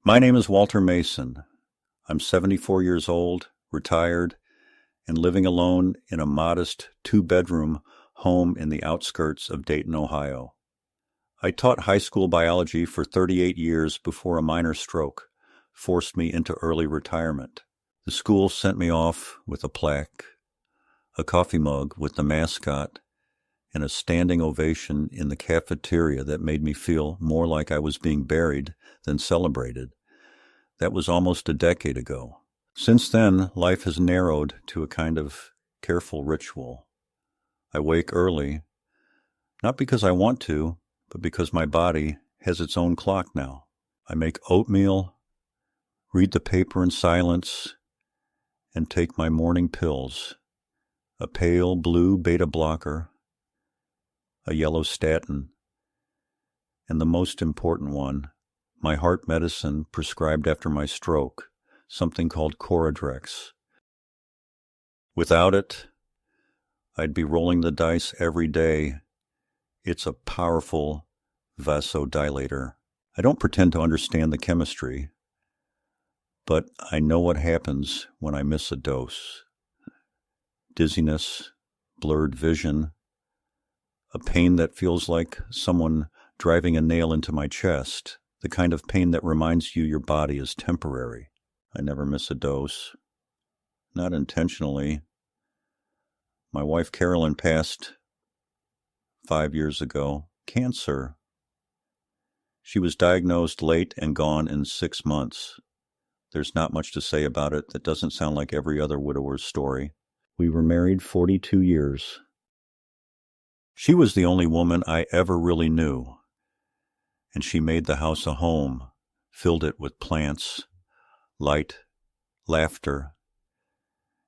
My name is Walter Mason. I'm 74 years old, retired, and living alone in a modest two-bedroom home in the outskirts of Dayton, Ohio. I taught high school biology for 38 years before a minor stroke forced me into early retirement. The school sent me off with a plaque, a coffee mug with the mascot, and a standing ovation in the cafeteria that made me feel more like I was being buried than celebrated. That was almost a decade ago. Since then, life has narrowed to a kind of careful ritual. I wake early, not because I want to, but because my body has its own clock now. I make oatmeal, read the paper in silence, and take my morning pills, a pale blue beta blocker, a yellow statin, and the most important one, my heart medicine prescribed after my stroke, something called Coradrex. Without it, I'd be rolling the dice every day. It's a powerful vasodilator. I don't pretend to understand the chemistry, but I know what happens when I miss a dose. Dizziness, blurred vision, a pain that feels like someone driving a nail into my chest, the kind of pain that reminds you your body is temporary. I never miss a dose. Not intentionally. My wife Carolyn passed 5 years ago. Cancer. She was diagnosed late and gone in 6 months. There's not much to say about it that doesn't sound like every other widower's story. We were married 42 years. She was the only woman I ever really knew, and she made the house a home, filled it with plants, light, laughter,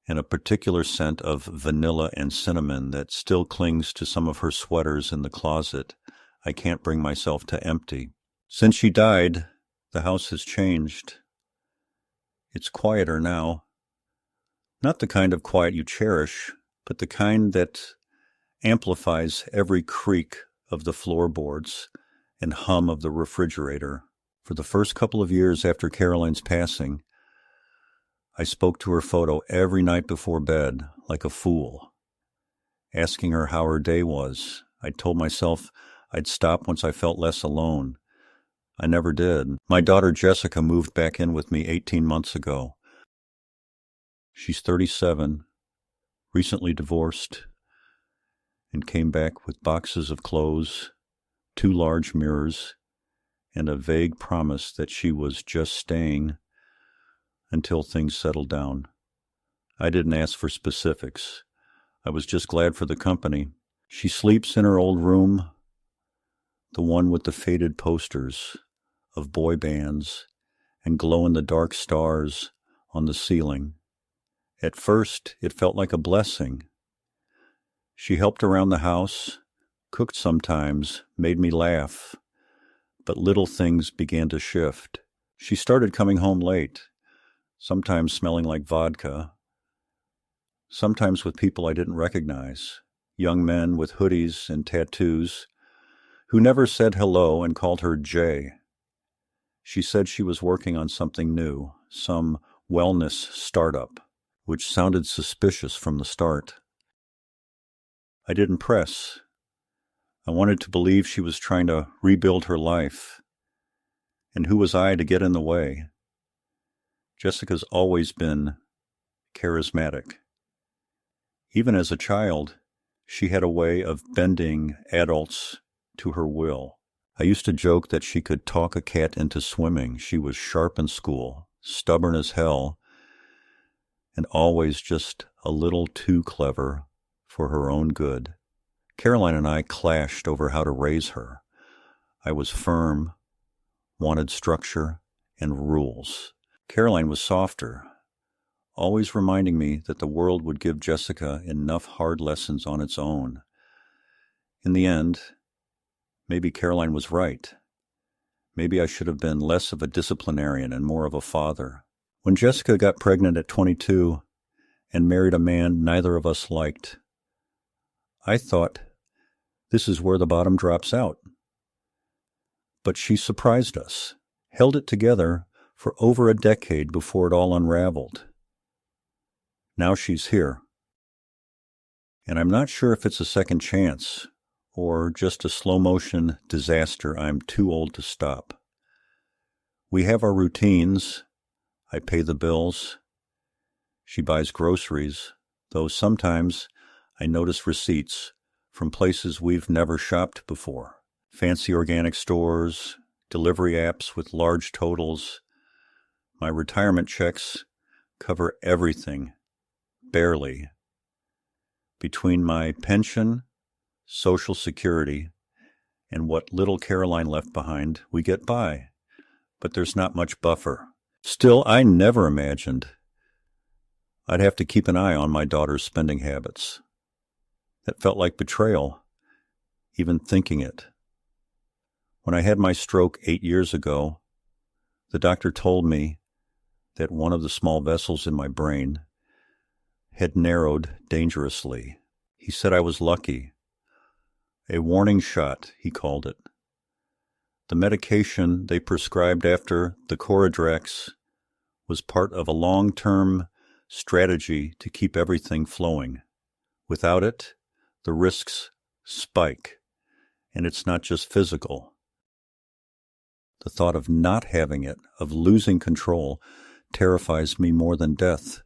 and a particular scent of vanilla and cinnamon that still clings to some of her sweaters in the closet I can't bring myself to empty. Since she died, the house has changed. It's quieter now. Not the kind of quiet you cherish, but the kind that amplifies every creak of the floorboards and hum of the refrigerator. For the first couple of years after Caroline's passing, I spoke to her photo every night before bed, like a fool, asking her how her day was. I told myself I'd stop once I felt less alone. I never did. My daughter Jessica moved back in with me 18 months ago. She's 37, recently divorced, and came back with boxes of clothes, 2 large mirrors, and a vague promise that she was just staying until things settled down. I didn't ask for specifics. I was just glad for the company. She sleeps in her old room, the one with the faded posters of boy bands and glow-in-the-dark stars on the ceiling. At first, it felt like a blessing. She helped around the house, cooked sometimes, made me laugh, but little things began to shift. She started coming home late, sometimes smelling like vodka, sometimes with people I didn't recognize, young men with hoodies and tattoos, who never said hello and called her Jay. She said she was working on something new, some wellness startup, which sounded suspicious from the start. I didn't press. I wanted to believe she was trying to rebuild her life. And who was I to get in the way? Jessica's always been charismatic. Even as a child, she had a way of bending adults to her will. I used to joke that she could talk a cat into swimming. She was sharp in school, stubborn as hell, and always just a little too clever for her own good. Caroline and I clashed over how to raise her. I was firm, wanted structure and rules. Caroline was softer, always reminding me that the world would give Jessica enough hard lessons on its own. In the end, maybe Caroline was right. Maybe I should have been less of a disciplinarian and more of a father. When Jessica got pregnant at 22 and married a man neither of us liked, I thought, this is where the bottom drops out. But she surprised us, held it together for over a decade before it all unraveled. Now she's here. And I'm not sure if it's a second chance or just a slow-motion disaster I'm too old to stop. We have our routines. I pay the bills. She buys groceries, though sometimes I notice receipts from places we've never shopped before. Fancy organic stores, delivery apps with large totals. My retirement checks cover everything, barely. Between my pension, Social Security, and what little Caroline left behind, we get by. But there's not much buffer. Still, I never imagined I'd have to keep an eye on my daughter's spending habits. That felt like betrayal, even thinking it. When I had my stroke 8 years ago, the doctor told me that one of the small vessels in my brain had narrowed dangerously. He said I was lucky. A warning shot, he called it. The medication they prescribed after the Coridrax was part of a long-term strategy to keep everything flowing. Without it, the risks spike, and it's not just physical. The thought of not having it, of losing control, terrifies me more than death,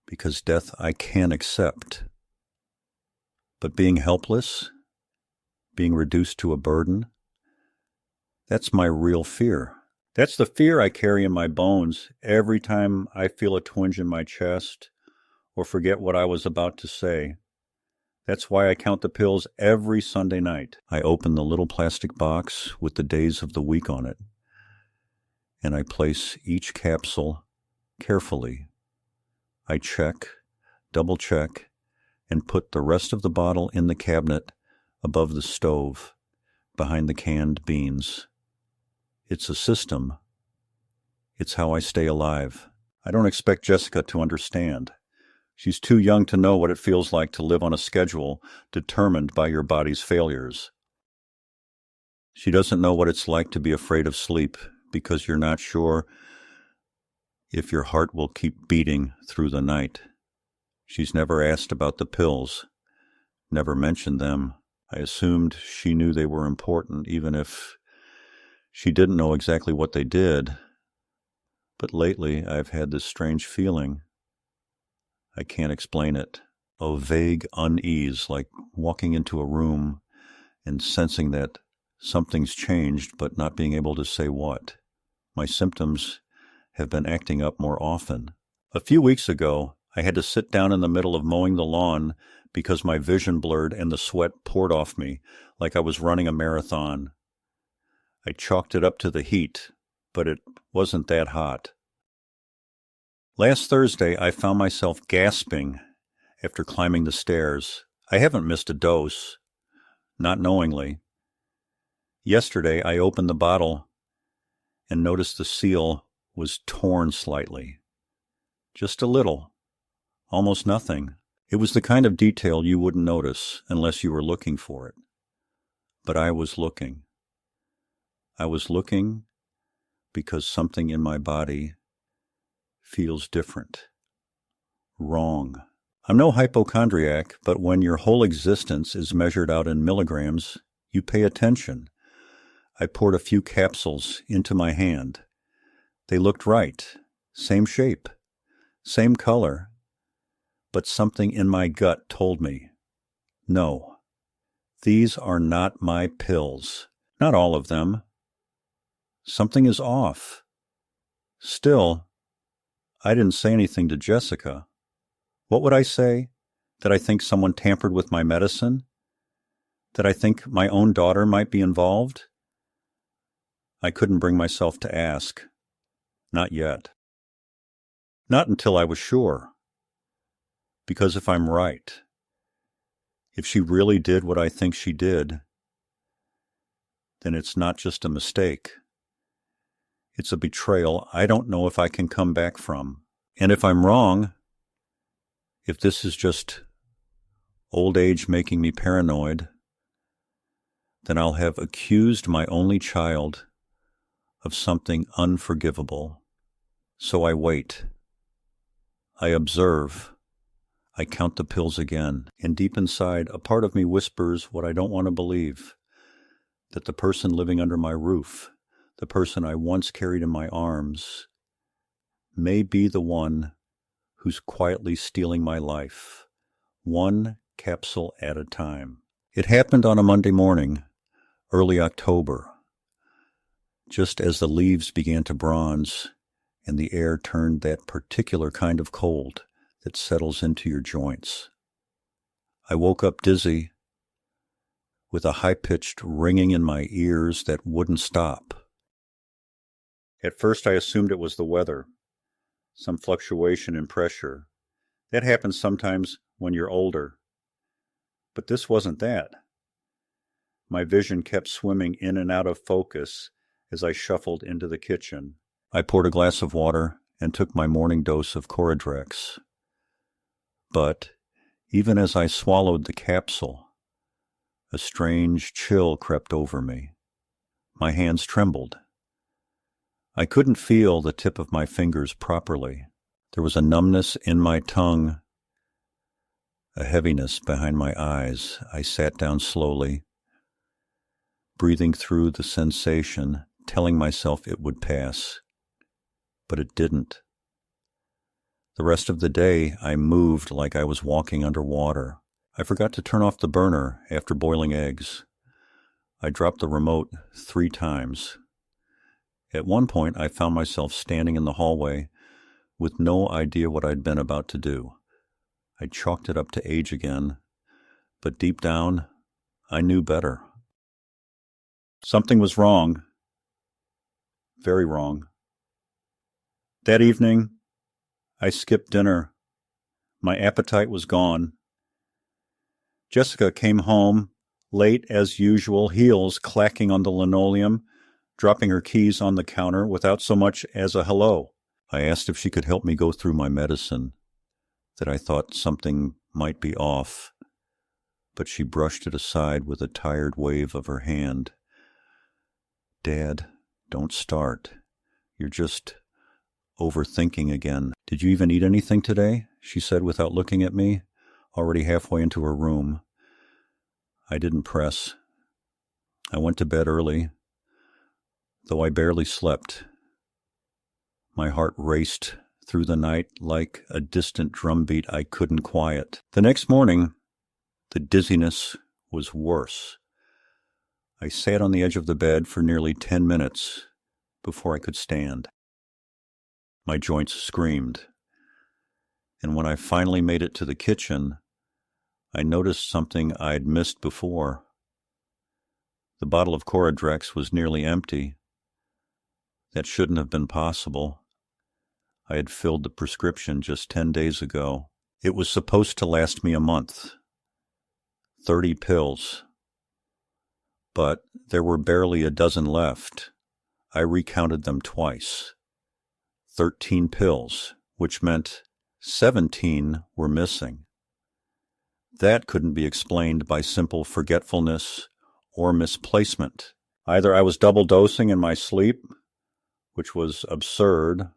because death I can accept. But being helpless, being reduced to a burden, that's my real fear. That's the fear I carry in my bones every time I feel a twinge in my chest or forget what I was about to say. That's why I count the pills every Sunday night. I open the little plastic box with the days of the week on it, and I place each capsule carefully. I check, double-check, and put the rest of the bottle in the cabinet above the stove, behind the canned beans. It's a system. It's how I stay alive. I don't expect Jessica to understand. She's too young to know what it feels like to live on a schedule determined by your body's failures. She doesn't know what it's like to be afraid of sleep because you're not sure if your heart will keep beating through the night. She's never asked about the pills, never mentioned them. I assumed she knew they were important, even if she didn't know exactly what they did. But lately, I've had this strange feeling. I can't explain it. A vague unease, like walking into a room and sensing that something's changed, but not being able to say what. My symptoms have been acting up more often. A few weeks ago, I had to sit down in the middle of mowing the lawn because my vision blurred and the sweat poured off me like I was running a marathon. I chalked it up to the heat, but it wasn't that hot. Last Thursday, I found myself gasping after climbing the stairs. I haven't missed a dose, not knowingly. Yesterday, I opened the bottle and noticed the seal was torn slightly. Just a little, almost nothing. It was the kind of detail you wouldn't notice unless you were looking for it. But I was looking. I was looking because something in my body feels different, wrong. I'm no hypochondriac, but when your whole existence is measured out in milligrams, you pay attention. I poured a few capsules into my hand. They looked right, same shape, same color, but something in my gut told me, no, these are not my pills. Not all of them. Something is off. Still, I didn't say anything to Jessica. What would I say? That I think someone tampered with my medicine? That I think my own daughter might be involved? I couldn't bring myself to ask. Not yet. Not until I was sure. Because if I'm right, if she really did what I think she did, then it's not just a mistake. It's a betrayal I don't know if I can come back from. And if I'm wrong, if this is just old age making me paranoid, then I'll have accused my only child of something unforgivable. So I wait. I observe. I count the pills again, and deep inside, a part of me whispers what I don't want to believe, that the person living under my roof, the person I once carried in my arms, may be the one who's quietly stealing my life, one capsule at a time. It happened on a Monday morning, early October, just as the leaves began to bronze and the air turned that particular kind of cold that settles into your joints. I woke up dizzy, with a high-pitched ringing in my ears that wouldn't stop. At first I assumed it was the weather, some fluctuation in pressure. That happens sometimes when you're older. But this wasn't that. My vision kept swimming in and out of focus as I shuffled into the kitchen. I poured a glass of water and took my morning dose of Coradrex. But even as I swallowed the capsule, a strange chill crept over me. My hands trembled. I couldn't feel the tip of my fingers properly. There was a numbness in my tongue, a heaviness behind my eyes. I sat down slowly, breathing through the sensation, telling myself it would pass. But it didn't. The rest of the day, I moved like I was walking underwater. I forgot to turn off the burner after boiling eggs. I dropped the remote 3 times. At one point, I found myself standing in the hallway with no idea what I'd been about to do. I chalked it up to age again, but deep down, I knew better. Something was wrong. Very wrong. That evening, I skipped dinner. My appetite was gone. Jessica came home, late as usual, heels clacking on the linoleum, dropping her keys on the counter without so much as a hello. I asked if she could help me go through my medicine, that I thought something might be off, but she brushed it aside with a tired wave of her hand. Dad, don't start. You're just overthinking again. Did you even eat anything today? She said without looking at me, already halfway into her room. I didn't press. I went to bed early, though I barely slept. My heart raced through the night like a distant drumbeat I couldn't quiet. The next morning, the dizziness was worse. I sat on the edge of the bed for nearly 10 minutes before I could stand. My joints screamed, and when I finally made it to the kitchen, I noticed something I'd missed before. The bottle of Coradrex was nearly empty. That shouldn't have been possible. I had filled the prescription just 10 days ago. It was supposed to last me a month. 30 pills. But there were barely a dozen left. I recounted them twice. 13 pills, which meant 17 were missing. That couldn't be explained by simple forgetfulness or misplacement. Either I was double dosing in my sleep, which was absurd,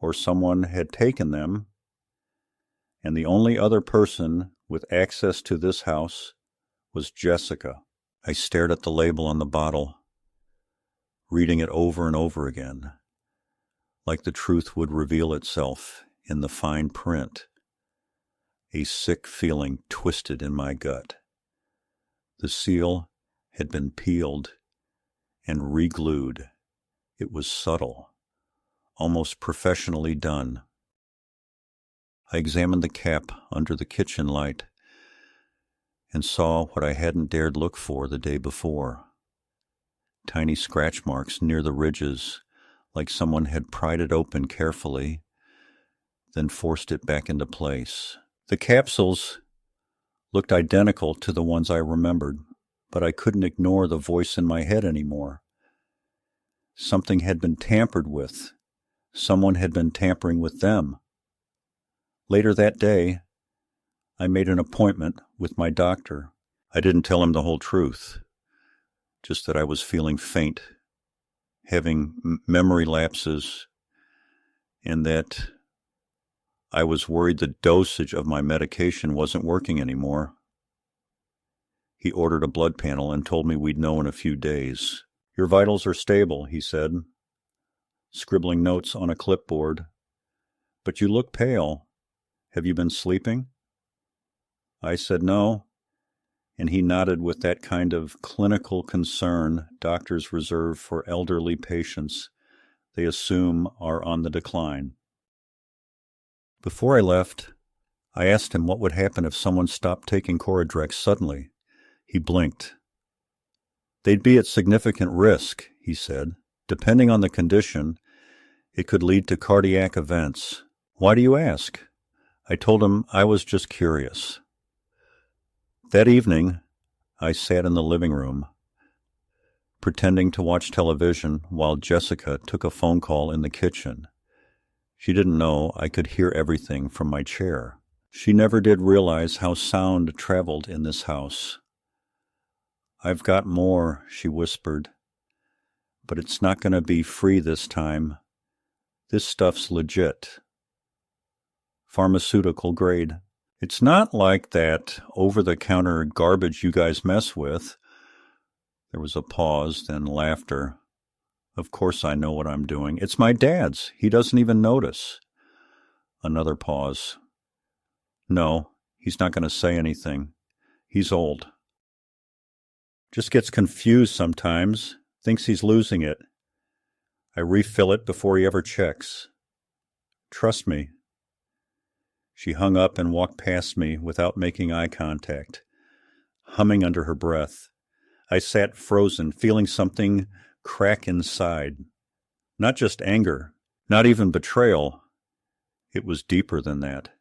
or someone had taken them, and the only other person with access to this house was Jessica. I stared at the label on the bottle, reading it over and over again, like the truth would reveal itself in the fine print. A sick feeling twisted in my gut. The seal had been peeled and re-glued. It was subtle, almost professionally done. I examined the cap under the kitchen light and saw what I hadn't dared look for the day before. Tiny scratch marks near the ridges, like someone had pried it open carefully, then forced it back into place. The capsules looked identical to the ones I remembered, but I couldn't ignore the voice in my head anymore. Something had been tampered with. Someone had been tampering with them. Later that day, I made an appointment with my doctor. I didn't tell him the whole truth, just that I was feeling faint having memory lapses, and that I was worried the dosage of my medication wasn't working anymore. He ordered a blood panel and told me we'd know in a few days. "Your vitals are stable," he said, scribbling notes on a clipboard. "But you look pale. Have you been sleeping?" I said no, and he nodded with that kind of clinical concern doctors reserve for elderly patients they assume are on the decline. Before I left, I asked him what would happen if someone stopped taking Coradrex suddenly. He blinked. "They'd be at significant risk," he said. "Depending on the condition, it could lead to cardiac events." "Why do you ask?" I told him I was just curious. That evening, I sat in the living room, pretending to watch television while Jessica took a phone call in the kitchen. She didn't know I could hear everything from my chair. She never did realize how sound traveled in this house. "I've got more," she whispered, "but it's not going to be free this time. This stuff's legit. Pharmaceutical grade. It's not like that over-the-counter garbage you guys mess with." There was a pause, then laughter. "Of course I know what I'm doing. It's my dad's. He doesn't even notice." Another pause. "No, he's not going to say anything. He's old. Just gets confused sometimes, thinks he's losing it. I refill it before he ever checks. Trust me." She hung up and walked past me without making eye contact, humming under her breath. I sat frozen, feeling something crack inside. Not just anger, not even betrayal. It was deeper than that.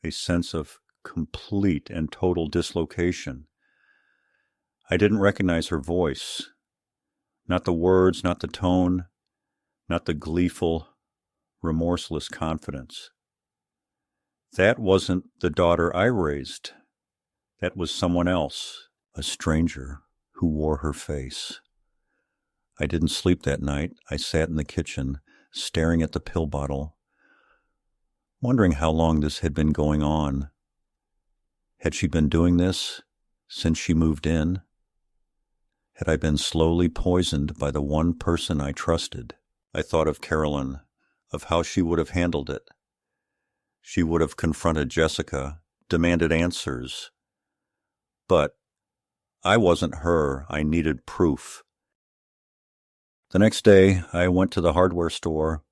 A sense of complete and total dislocation. I didn't recognize her voice. Not the words, not the tone, not the gleeful, remorseless confidence. That wasn't the daughter I raised. That was someone else, a stranger who wore her face. I didn't sleep that night. I sat in the kitchen, staring at the pill bottle, wondering how long this had been going on. Had she been doing this since she moved in? Had I been slowly poisoned by the one person I trusted? I thought of Carolyn, of how she would have handled it. She would have confronted Jessica, demanded answers. But I wasn't her. I needed proof. The next day, I went to the hardware store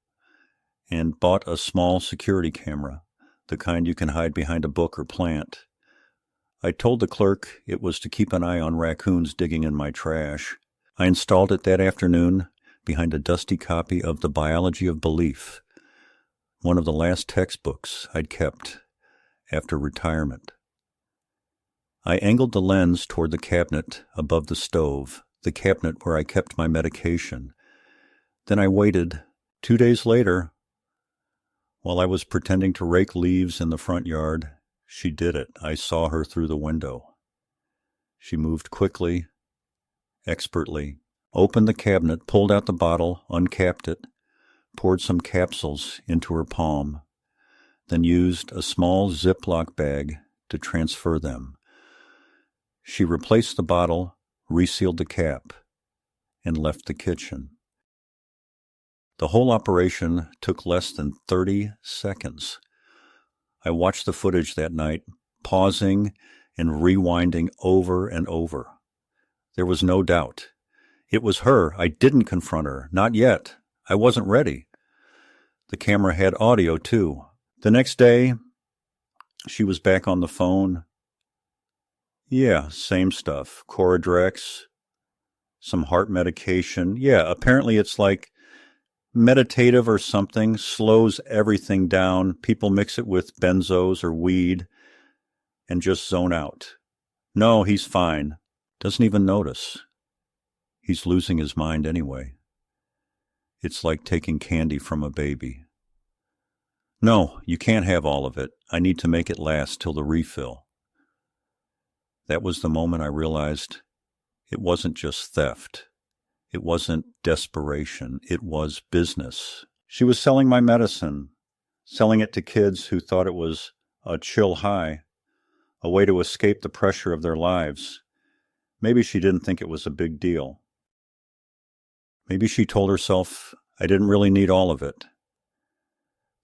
and bought a small security camera, the kind you can hide behind a book or plant. I told the clerk it was to keep an eye on raccoons digging in my trash. I installed it that afternoon behind a dusty copy of The Biology of Belief, one of the last textbooks I'd kept after retirement. I angled the lens toward the cabinet above the stove, the cabinet where I kept my medication. Then I waited. 2 days later, while I was pretending to rake leaves in the front yard, she did it. I saw her through the window. She moved quickly, expertly, opened the cabinet, pulled out the bottle, uncapped it, poured some capsules into her palm, then used a small Ziploc bag to transfer them. She replaced the bottle, resealed the cap, and left the kitchen. The whole operation took less than 30 seconds. I watched the footage that night, pausing and rewinding over and over. There was no doubt. It was her. I didn't confront her. Not yet. I wasn't ready. The camera had audio, too. The next day, she was back on the phone. "Yeah, same stuff. Coradrex, some heart medication. Yeah, apparently it's like meditative or something, slows everything down. People mix it with benzos or weed and just zone out. No, he's fine. Doesn't even notice. He's losing his mind anyway. It's like taking candy from a baby. No, you can't have all of it. I need to make it last till the refill." That was the moment I realized it wasn't just theft. It wasn't desperation. It was business. She was selling my medicine, selling it to kids who thought it was a chill high, a way to escape the pressure of their lives. Maybe she didn't think it was a big deal. Maybe she told herself I didn't really need all of it,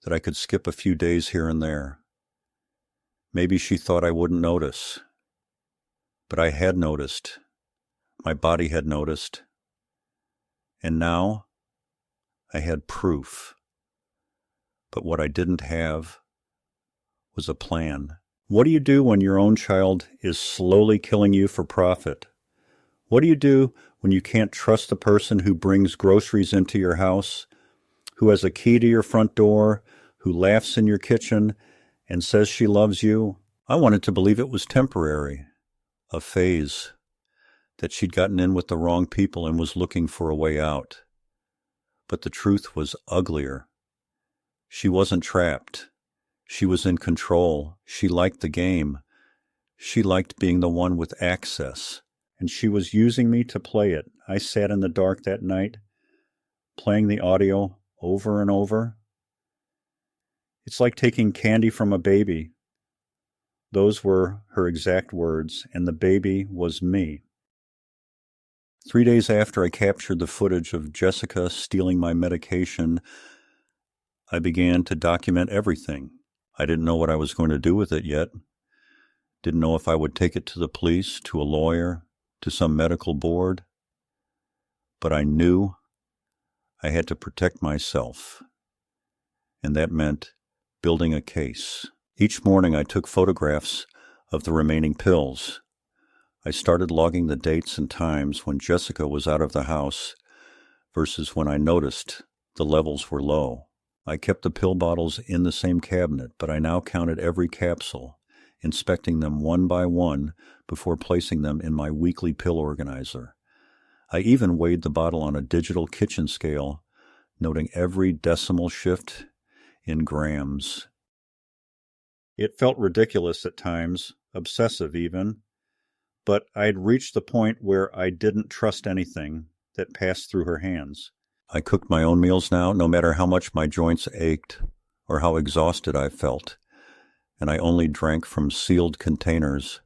that I could skip a few days here and there. Maybe she thought I wouldn't notice. But I had noticed. My body had noticed. And now I had proof. But what I didn't have was a plan. What do you do when your own child is slowly killing you for profit? What do you do when you can't trust the person who brings groceries into your house, who has a key to your front door, who laughs in your kitchen and says she loves you? I wanted to believe it was temporary, a phase, that she'd gotten in with the wrong people and was looking for a way out. But the truth was uglier. She wasn't trapped. She was in control. She liked the game. She liked being the one with access. And she was using me to play it. I sat in the dark that night, playing the audio over and over. It's like taking candy from a baby. Those were her exact words, and the baby was me. 3 days after I captured the footage of Jessica stealing my medication, I began to document everything. I didn't know what I was going to do with it yet. Didn't know if I would take it to the police, to a lawyer, to some medical board. But I knew I had to protect myself. And that meant building a case. Each morning I took photographs of the remaining pills. I started logging the dates and times when Jessica was out of the house versus when I noticed the levels were low. I kept the pill bottles in the same cabinet, but I now counted every capsule, inspecting them one by one before placing them in my weekly pill organizer. I even weighed the bottle on a digital kitchen scale, noting every decimal shift in grams. It felt ridiculous at times, obsessive even, but I'd reached the point where I didn't trust anything that passed through her hands. I cooked my own meals now, no matter how much my joints ached or how exhausted I felt, and I only drank from sealed containers.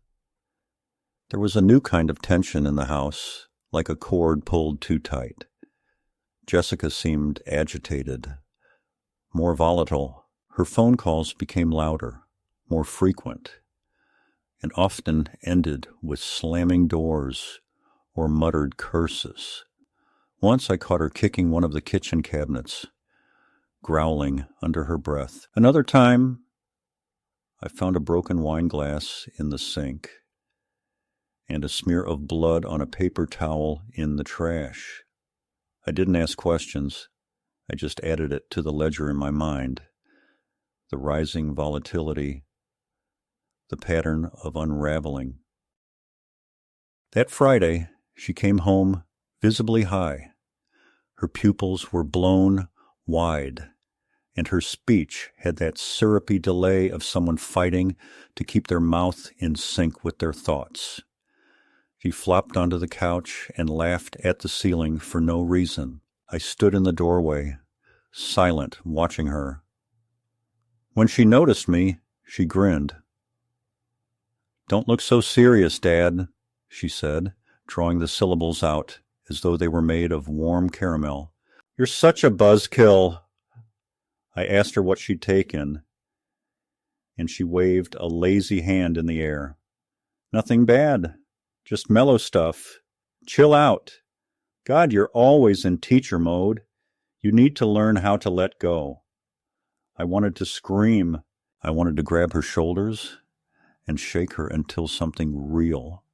There was a new kind of tension in the house, like a cord pulled too tight. Jessica seemed agitated, more volatile. Her phone calls became louder, more frequent, and often ended with slamming doors or muttered curses. Once I caught her kicking one of the kitchen cabinets, growling under her breath. Another time, I found a broken wine glass in the sink and a smear of blood on a paper towel in the trash. I didn't ask questions. I just added it to the ledger in my mind. The rising volatility, the pattern of unraveling. That Friday, she came home visibly high. Her pupils were blown wide, and her speech had that syrupy delay of someone fighting to keep their mouth in sync with their thoughts. She flopped onto the couch and laughed at the ceiling for no reason. I stood in the doorway, silent, watching her. When she noticed me, she grinned. "Don't look so serious, Dad," she said, drawing the syllables out as though they were made of warm caramel. "You're such a buzzkill." I asked her what she'd taken, and she waved a lazy hand in the air. "Nothing bad, just mellow stuff. Chill out. God, you're always in teacher mode. You need to learn how to let go." I wanted to scream. I wanted to grab her shoulders and shake her until something real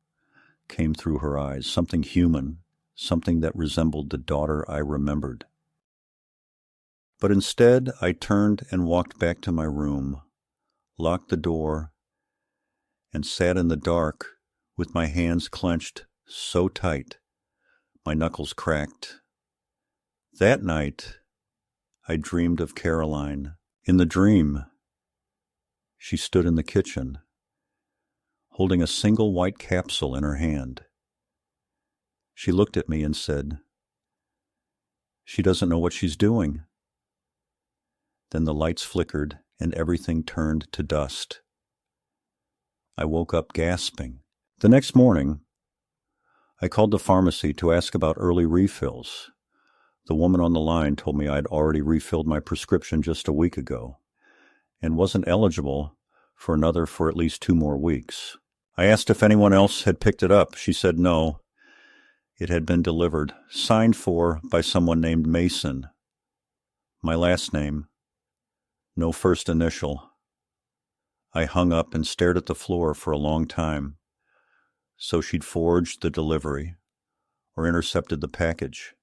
came through her eyes, something human, something that resembled the daughter I remembered. But instead, I turned and walked back to my room, locked the door, and sat in the dark with my hands clenched so tight, my knuckles cracked. That night, I dreamed of Caroline. In the dream, she stood in the kitchen, holding a single white capsule in her hand. She looked at me and said, She doesn't know what she's doing. Then the lights flickered and everything turned to dust. I woke up gasping. The next morning, I called the pharmacy to ask about early refills. The woman on the line told me I'd already refilled my prescription just a week ago and wasn't eligible for another for at least 2 more weeks. I asked if anyone else had picked it up. She said no. It had been delivered, signed for by someone named Mason. My last name, no first initial. I hung up and stared at the floor for a long time. So she'd forged the delivery or intercepted the package.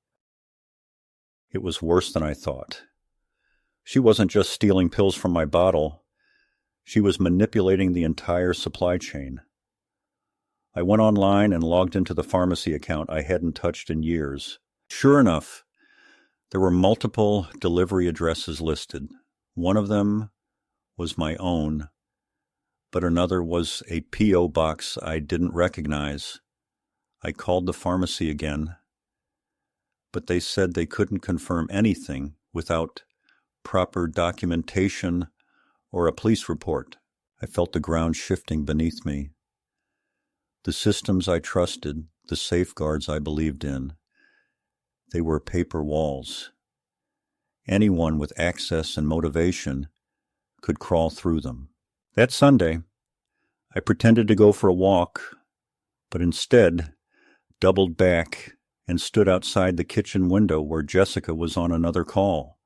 It was worse than I thought. She wasn't just stealing pills from my bottle. She was manipulating the entire supply chain. I went online and logged into the pharmacy account I hadn't touched in years. Sure enough, there were multiple delivery addresses listed. One of them was my own, but another was a P.O. box I didn't recognize. I called the pharmacy again, but they said they couldn't confirm anything without proper documentation or a police report. I felt the ground shifting beneath me. The systems I trusted, the safeguards I believed in, they were paper walls. Anyone with access and motivation could crawl through them. That Sunday, I pretended to go for a walk, but instead doubled back and stood outside the kitchen window where Jessica was on another call.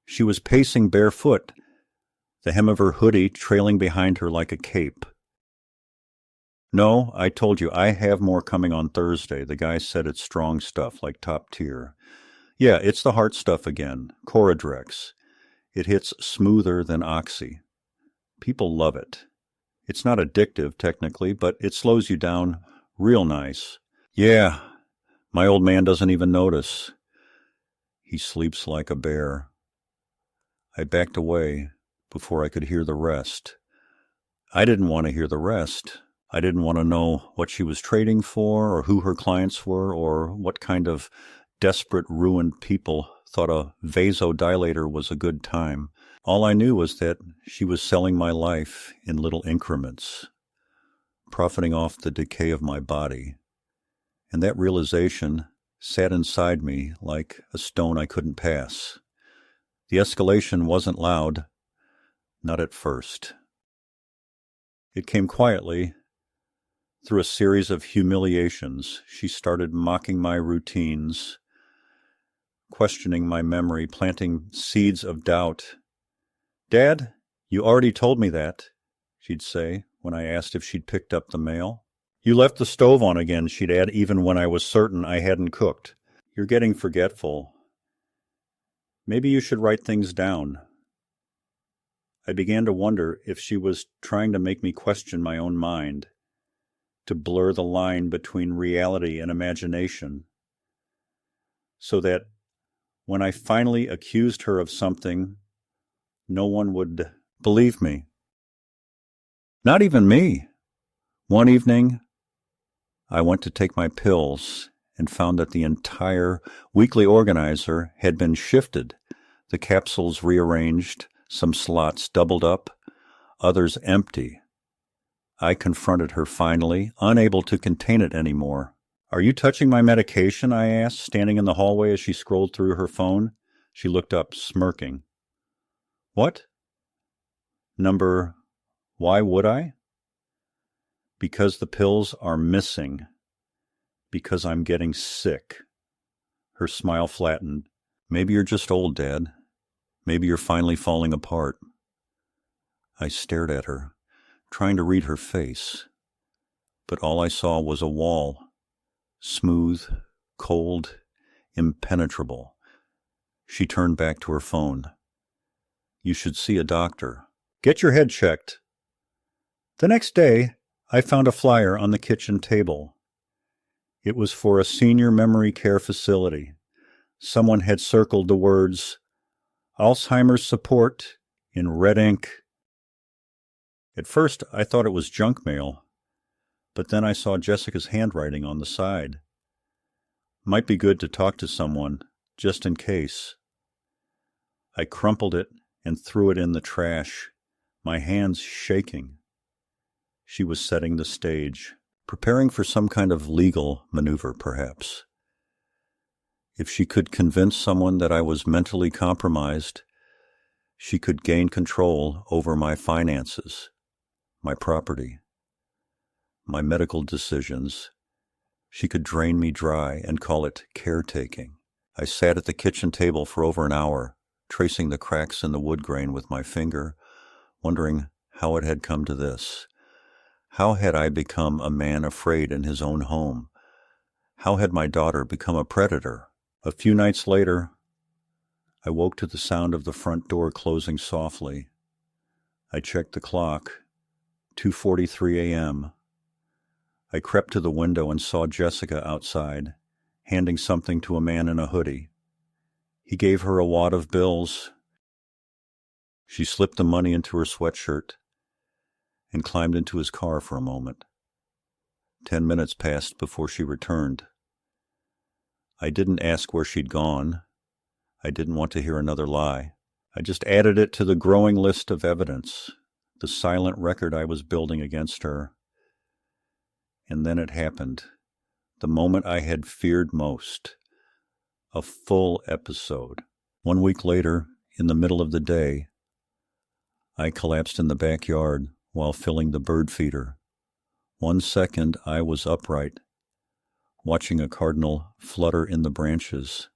She was pacing barefoot, the hem of her hoodie trailing behind her like a cape. No, I told you, I have more coming on Thursday. The guy said it's strong stuff, like top tier. Yeah, it's the heart stuff again, Coradrex. It hits smoother than Oxy. People love it. It's not addictive, technically, but it slows you down real nice. Yeah, my old man doesn't even notice. He sleeps like a bear. I backed away before I could hear the rest. I didn't want to hear the rest. I didn't want to know what she was trading for or who her clients were or what kind of desperate, ruined people thought a vasodilator was a good time. All I knew was that she was selling my life in little increments, profiting off the decay of my body. And that realization sat inside me like a stone I couldn't pass. The escalation wasn't loud, not at first. It came quietly through a series of humiliations. She started mocking my routines, questioning my memory, planting seeds of doubt. "Dad, you already told me that," she'd say when I asked if she'd picked up the mail. "You left the stove on again," she'd add, even when I was certain I hadn't cooked. "You're getting forgetful. Maybe you should write things down." I began to wonder if she was trying to make me question my own mind, to blur the line between reality and imagination, so that when I finally accused her of something, no one would believe me. Not even me. One evening, I went to take my pills and found that the entire weekly organizer had been shifted, the capsules rearranged, some slots doubled up, others empty. I confronted her finally, unable to contain it anymore. "Are you touching my medication?" I asked, standing in the hallway as she scrolled through her phone. She looked up, smirking. "What? Number, why would I?" "Because the pills are missing. Because I'm getting sick." Her smile flattened. "Maybe you're just old, Dad. Maybe you're finally falling apart." I stared at her, trying to read her face, but all I saw was a wall, smooth, cold, impenetrable. She turned back to her phone. "You should see a doctor. Get your head checked." The next day, I found a flyer on the kitchen table. It was for a senior memory care facility. Someone had circled the words, "Alzheimer's support," in red ink. At first, I thought it was junk mail, but then I saw Jessica's handwriting on the side. Might be good to talk to someone, just in case. I crumpled it and threw it in the trash, my hands shaking. She was setting the stage, preparing for some kind of legal maneuver, perhaps. If she could convince someone that I was mentally compromised, she could gain control over my finances, my property, my medical decisions. She could drain me dry and call it caretaking. I sat at the kitchen table for over an hour, tracing the cracks in the wood grain with my finger, wondering how it had come to this. How had I become a man afraid in his own home? How had my daughter become a predator? A few nights later, I woke to the sound of the front door closing softly. I checked the clock, 2:43 a.m. I crept to the window and saw Jessica outside, handing something to a man in a hoodie. He gave her a wad of bills. She slipped the money into her sweatshirt and climbed into his car for a moment. 10 minutes passed before she returned. I didn't ask where she'd gone. I didn't want to hear another lie. I just added it to the growing list of evidence, the silent record I was building against her. And then it happened, the moment I had feared most. A full episode. 1 week later, in the middle of the day, I collapsed in the backyard while filling the bird feeder. 1 second I was upright, watching a cardinal flutter in the branches,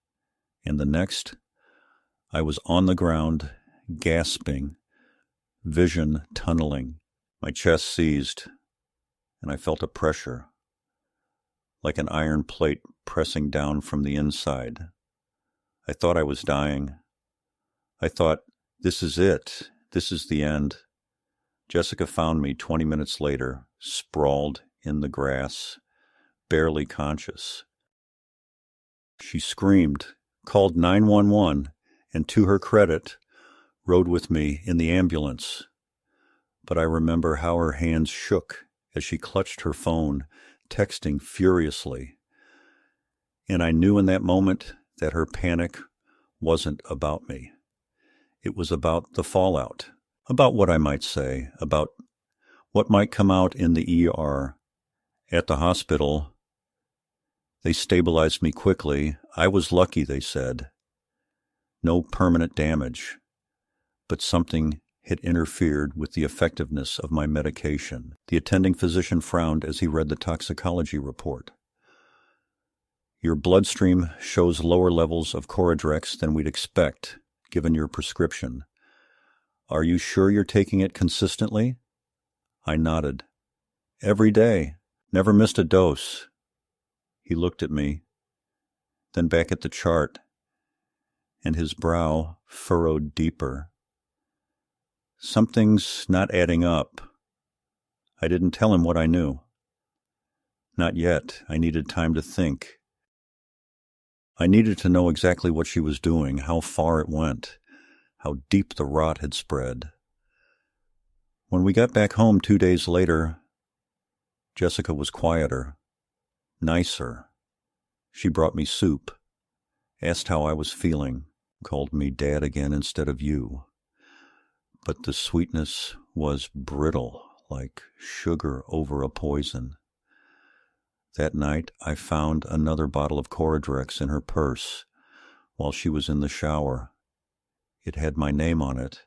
and the next I was on the ground, gasping, vision tunneling. My chest seized, and I felt a pressure, like an iron plate pressing down from the inside. I thought I was dying. I thought, this is it. This is the end. Jessica found me 20 minutes later, sprawled in the grass, barely conscious. She screamed, called 911, and to her credit, rode with me in the ambulance. But I remember how her hands shook as she clutched her phone, texting furiously. And I knew in that moment that her panic wasn't about me. It was about the fallout, about what I might say, about what might come out in the ER. At the hospital, they stabilized me quickly. I was lucky, they said. No permanent damage, but something had interfered with the effectiveness of my medication. The attending physician frowned as he read the toxicology report. Your bloodstream shows lower levels of Coradrex than we'd expect, given your prescription. Are you sure you're taking it consistently? I nodded. Every day. Never missed a dose. He looked at me, then back at the chart, and his brow furrowed deeper. Something's not adding up. I didn't tell him what I knew. Not yet. I needed time to think. I needed to know exactly what she was doing, how far it went, how deep the rot had spread. When we got back home 2 days later, Jessica was quieter, nicer. She brought me soup, asked how I was feeling, called me Dad again instead of you. But the sweetness was brittle, like sugar over a poison. That night, I found another bottle of Coradrex in her purse while she was in the shower. It had my name on it,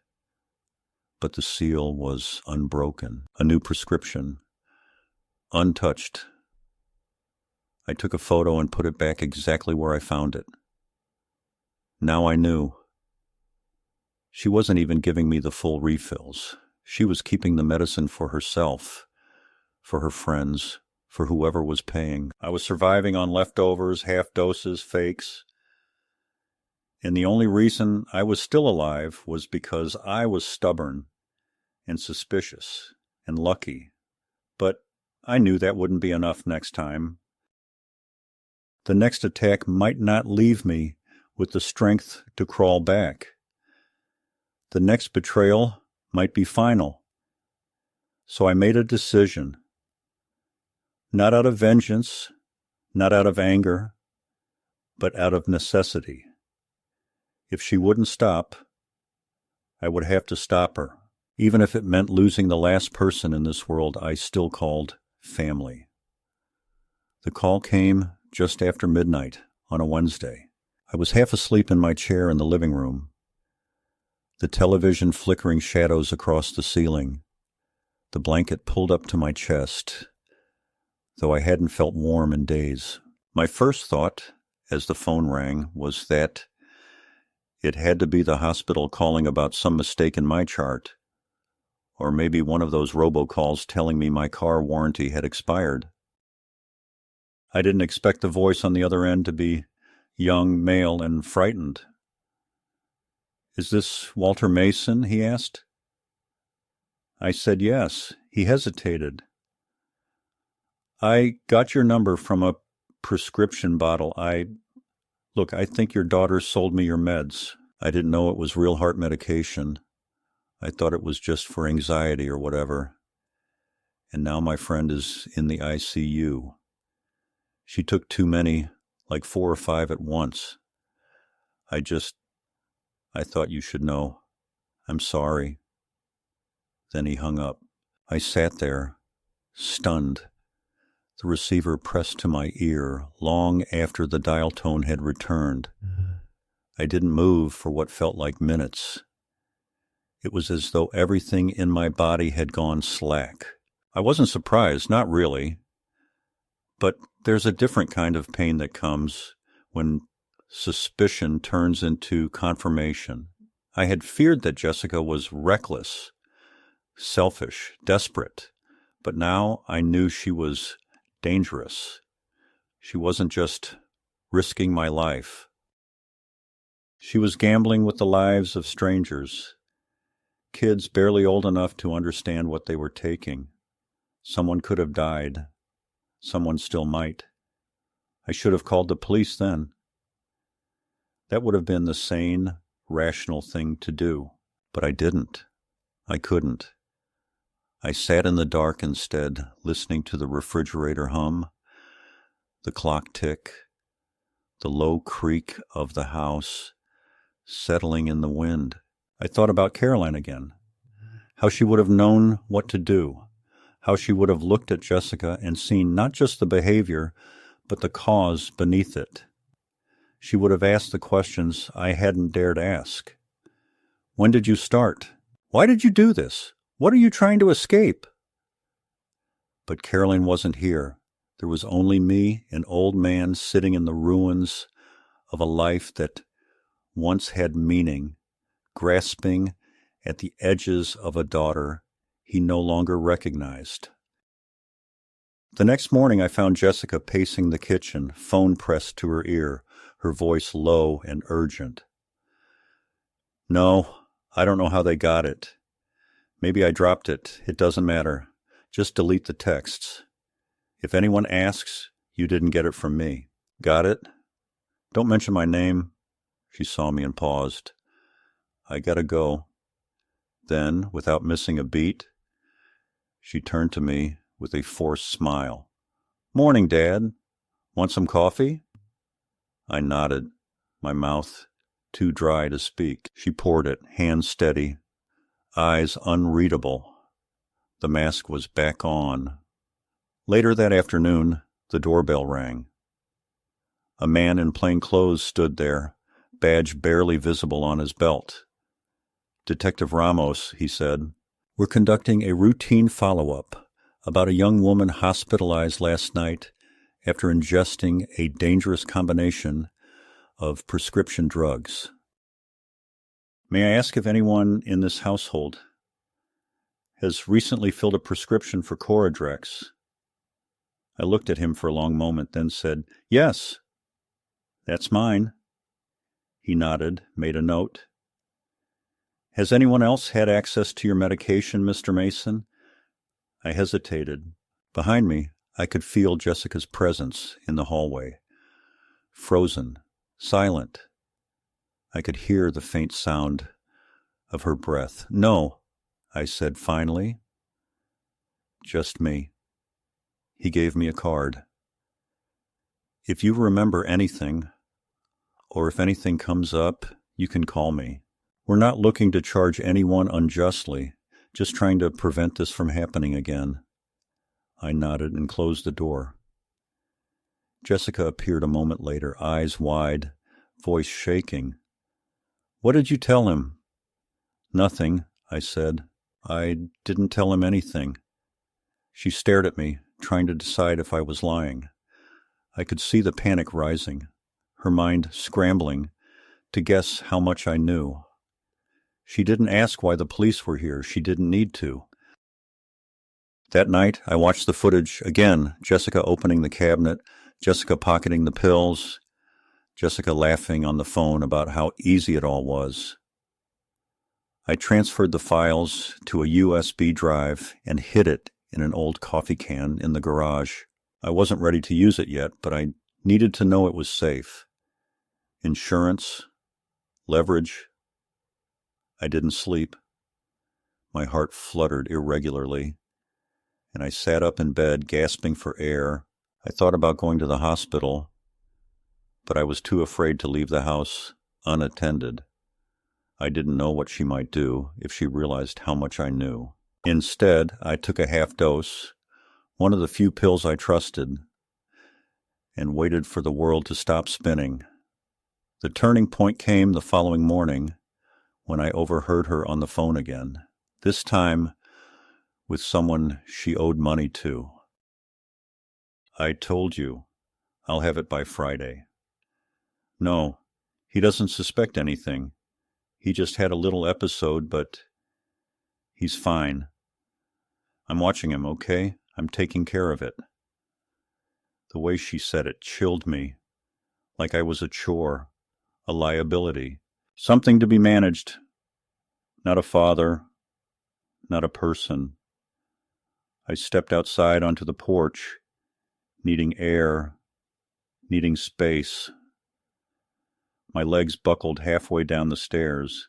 but the seal was unbroken. A new prescription, untouched. I took a photo and put it back exactly where I found it. Now I knew. She wasn't even giving me the full refills. She was keeping the medicine for herself, for her friends, for whoever was paying. I was surviving on leftovers, half doses, fakes. And the only reason I was still alive was because I was stubborn and suspicious and lucky. But I knew that wouldn't be enough next time. The next attack might not leave me with the strength to crawl back. The next betrayal might be final. So I made a decision. Not out of vengeance, not out of anger, but out of necessity. If she wouldn't stop, I would have to stop her. Even if it meant losing the last person in this world I still called family. The call came just after midnight on a Wednesday. I was half asleep in my chair in the living room, the television flickering shadows across the ceiling, the blanket pulled up to my chest, though I hadn't felt warm in days. My first thought, as the phone rang, was that it had to be the hospital calling about some mistake in my chart, or maybe one of those robocalls telling me my car warranty had expired. I didn't expect the voice on the other end to be young, male, and frightened. "Is this Walter Mason?" he asked. I said yes. He hesitated. "I got your number from a prescription bottle. Look, I think your daughter sold me your meds. I didn't know it was real heart medication. I thought it was just for anxiety or whatever. And now my friend is in the ICU. She took too many, like 4 or 5 at once. I thought you should know. I'm sorry." Then he hung up. I sat there, stunned, the receiver pressed to my ear long after the dial tone had returned. I didn't move for what felt like minutes. It was as though everything in my body had gone slack. I wasn't surprised, not really. But there's a different kind of pain that comes when suspicion turns into confirmation. I had feared that Jessica was reckless, selfish, desperate, but now I knew she was dangerous. She wasn't just risking my life. She was gambling with the lives of strangers, kids barely old enough to understand what they were taking. Someone could have died. Someone still might. I should have called the police then. That would have been the sane, rational thing to do. But I didn't. I couldn't. I sat in the dark instead, listening to the refrigerator hum, the clock tick, the low creak of the house settling in the wind. I thought about Caroline again, how she would have known what to do, how she would have looked at Jessica and seen not just the behavior, but the cause beneath it. She would have asked the questions I hadn't dared ask. When did you start? Why did you do this? What are you trying to escape? But Caroline wasn't here. There was only me, an old man sitting in the ruins of a life that once had meaning, grasping at the edges of a daughter he no longer recognized. The next morning I found Jessica pacing the kitchen, phone pressed to her ear, her voice low and urgent. "No, I don't know how they got it. Maybe I dropped it. It doesn't matter. Just delete the texts. If anyone asks, you didn't get it from me. Got it? Don't mention my name." She saw me and paused. "I gotta go." Then, without missing a beat, she turned to me with a forced smile. "Morning, Dad. Want some coffee?" I nodded, my mouth too dry to speak. She poured it, hands steady, eyes unreadable. The mask was back on. Later that afternoon, the doorbell rang. A man in plain clothes stood there, badge barely visible on his belt. "Detective Ramos," he said. "We're conducting a routine follow-up about a young woman hospitalized last night after ingesting a dangerous combination of prescription drugs. May I ask if anyone in this household has recently filled a prescription for Coradrex?" I looked at him for a long moment, then said, "Yes, that's mine." He nodded, made a note. "Has anyone else had access to your medication, Mr. Mason?" I hesitated. Behind me, I could feel Jessica's presence in the hallway. Frozen, silent. I could hear the faint sound of her breath. "No," I said finally. "Just me." He gave me a card. "If you remember anything, or if anything comes up, You can call me. We're not looking to charge anyone unjustly, just trying to prevent this from happening again. I nodded and closed the door. Jessica appeared a moment later, eyes wide, voice shaking. What did you tell him? Nothing, I said. I didn't tell him anything. She stared at me, trying to decide if I was lying. I could see the panic rising, her mind scrambling to guess how much I knew. She didn't ask why the police were here. She didn't need to. That night, I watched the footage again, Jessica opening the cabinet, Jessica pocketing the pills, Jessica laughing on the phone about how easy it all was. I transferred the files to a USB drive and hid it in an old coffee can in the garage. I wasn't ready to use it yet, but I needed to know it was safe. Insurance, leverage. I didn't sleep. My heart fluttered irregularly, and I sat up in bed, gasping for air. I thought about going to the hospital, but I was too afraid to leave the house unattended. I didn't know what she might do if she realized how much I knew. Instead, I took a half dose, one of the few pills I trusted, and waited for the world to stop spinning. The turning point came the following morning when I overheard her on the phone again, this time with someone she owed money to. I told you, I'll have it by Friday. No, he doesn't suspect anything. He just had a little episode, but he's fine. I'm watching him, okay? I'm taking care of it. The way she said it chilled me, like I was a chore, a liability, something to be managed. Not a father, not a person. I stepped outside onto the porch, needing air, needing space. My legs buckled halfway down the stairs,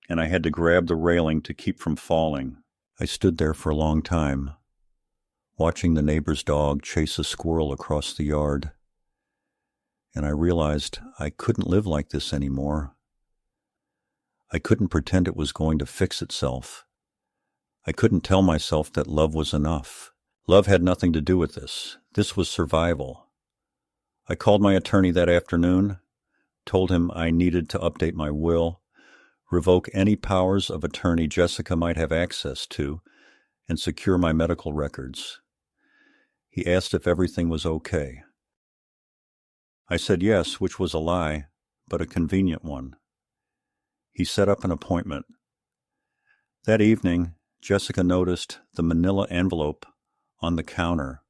and I had to grab the railing to keep from falling. I stood there for a long time, watching the neighbor's dog chase a squirrel across the yard, and I realized I couldn't live like this anymore. I couldn't pretend it was going to fix itself. I couldn't tell myself that love was enough. Love had nothing to do with this. This was survival. I called my attorney that afternoon, told him I needed to update my will, revoke any powers of attorney Jessica might have access to, and secure my medical records. He asked if everything was okay. I said yes, which was a lie, but a convenient one. He set up an appointment. That evening, Jessica noticed the manila envelope on the counter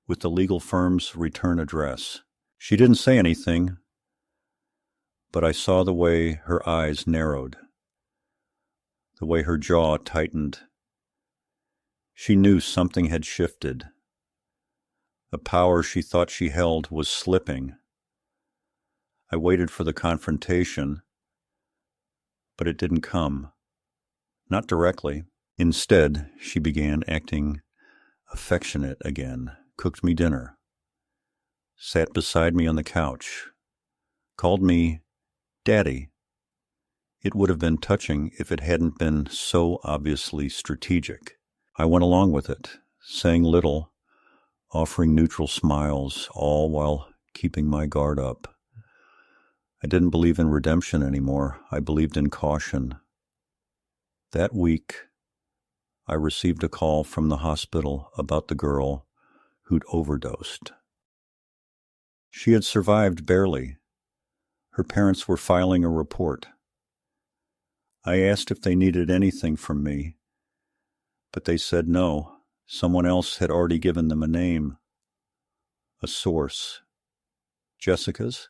with the legal firm's return address. She didn't say anything, but I saw the way her eyes narrowed, the way her jaw tightened. She knew something had shifted. The power she thought she held was slipping. I waited for the confrontation, but it didn't come. Not directly. Instead, she began acting affectionate again, cooked me dinner, sat beside me on the couch, called me Daddy. It would have been touching if it hadn't been so obviously strategic. I went along with it, saying little, offering neutral smiles, all while keeping my guard up. I didn't believe in redemption anymore. I believed in caution. That week, I received a call from the hospital about the girl who'd overdosed. She had survived barely. Her parents were filing a report. I asked if they needed anything from me, but they said no. Someone else had already given them a name, a source. Jessica's?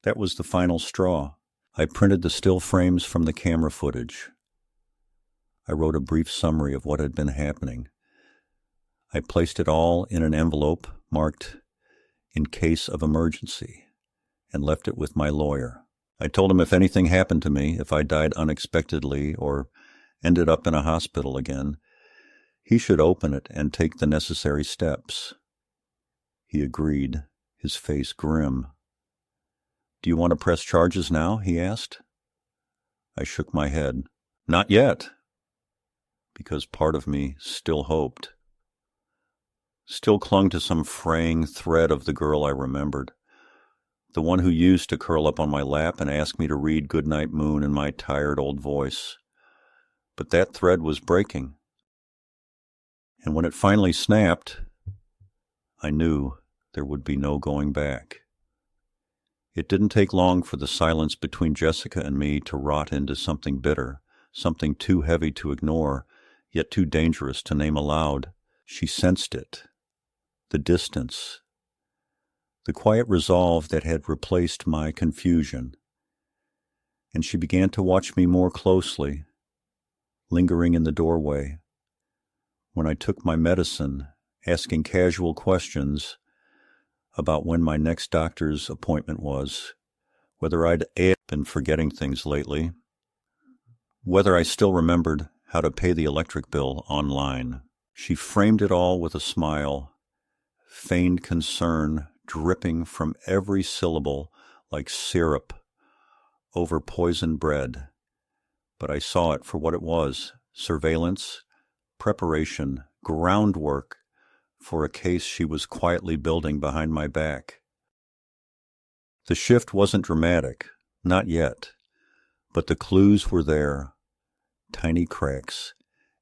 That was the final straw. I printed the still frames from the camera footage. I wrote a brief summary of what had been happening. I placed it all in an envelope marked "in case of emergency" and left it with my lawyer. I told him if anything happened to me, if I died unexpectedly or ended up in a hospital again, he should open it and take the necessary steps. He agreed, his face grim. Do you want to press charges now? He asked. I shook my head. Not yet, because part of me still hoped, still clung to some fraying thread of the girl I remembered, the one who used to curl up on my lap and ask me to read Goodnight Moon in my tired old voice. But that thread was breaking, and when it finally snapped, I knew there would be no going back. It didn't take long for the silence between Jessica and me to rot into something bitter, something too heavy to ignore, yet too dangerous to name aloud. She sensed it, the distance, the quiet resolve that had replaced my confusion, and she began to watch me more closely, lingering in the doorway. When I took my medicine, asking casual questions about when my next doctor's appointment was, whether I'd been forgetting things lately, whether I still remembered how to pay the electric bill online. She framed it all with a smile, feigned concern dripping from every syllable like syrup over poisoned bread. But I saw it for what it was: surveillance, preparation, groundwork for a case she was quietly building behind my back. The shift wasn't dramatic, not yet, but the clues were there, tiny cracks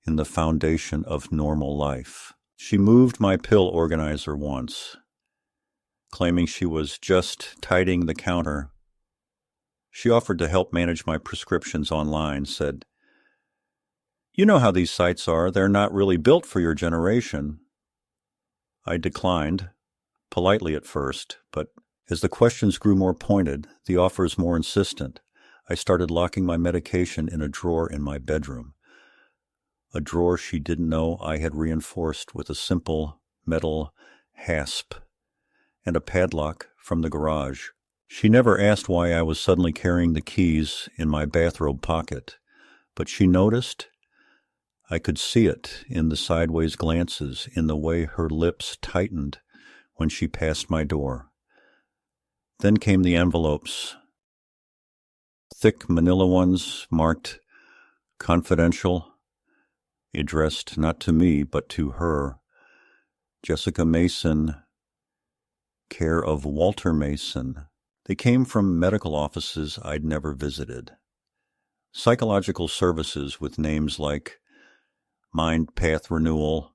in the foundation of normal life. She moved my pill organizer once, claiming she was just tidying the counter. She offered to help manage my prescriptions online, said, "You know how these sites are, they're not really built for your generation." I declined, politely at first, but as the questions grew more pointed, the offers more insistent, I started locking my medication in a drawer in my bedroom, a drawer she didn't know I had reinforced with a simple metal hasp and a padlock from the garage. She never asked why I was suddenly carrying the keys in my bathrobe pocket, but she noticed. I could see it in the sideways glances, in the way her lips tightened when she passed my door. Then came the envelopes, thick manila ones marked confidential, addressed not to me but to her. Jessica Mason, care of Walter Mason. They came from medical offices I'd never visited. Psychological services with names like Mind Path Renewal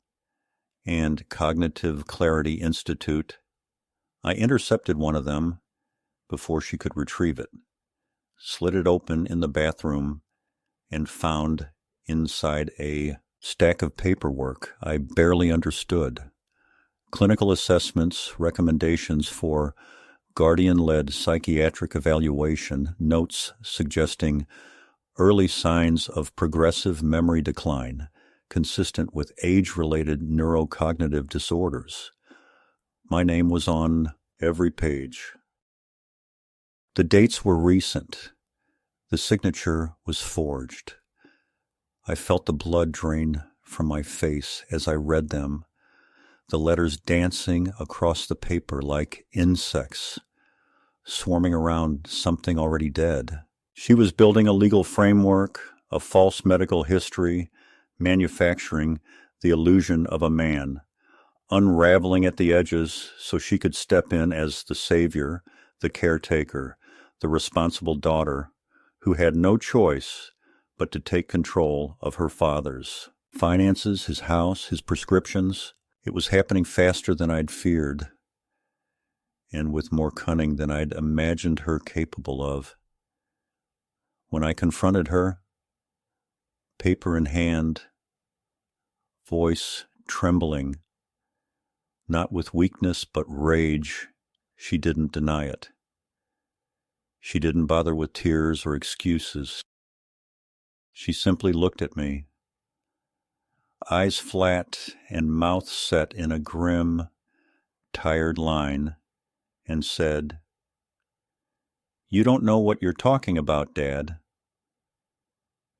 and Cognitive Clarity Institute. I intercepted one of them before she could retrieve it, slid it open in the bathroom, and found inside a stack of paperwork I barely understood. Clinical assessments, recommendations for guardian-led psychiatric evaluation, notes suggesting early signs of progressive memory decline, consistent with age-related neurocognitive disorders. My name was on every page. The dates were recent. The signature was forged. I felt the blood drain from my face as I read them, the letters dancing across the paper like insects, swarming around something already dead. She was building a legal framework, a false medical history, manufacturing the illusion of a man, unraveling at the edges so she could step in as the savior, the caretaker, the responsible daughter who had no choice but to take control of her father's finances, his house, his prescriptions. It was happening faster than I'd feared, and with more cunning than I'd imagined her capable of. When I confronted her, paper in hand, voice trembling, not with weakness but rage, she didn't deny it. She didn't bother with tears or excuses. She simply looked at me, eyes flat and mouth set in a grim, tired line, and said, "You don't know what you're talking about, Dad.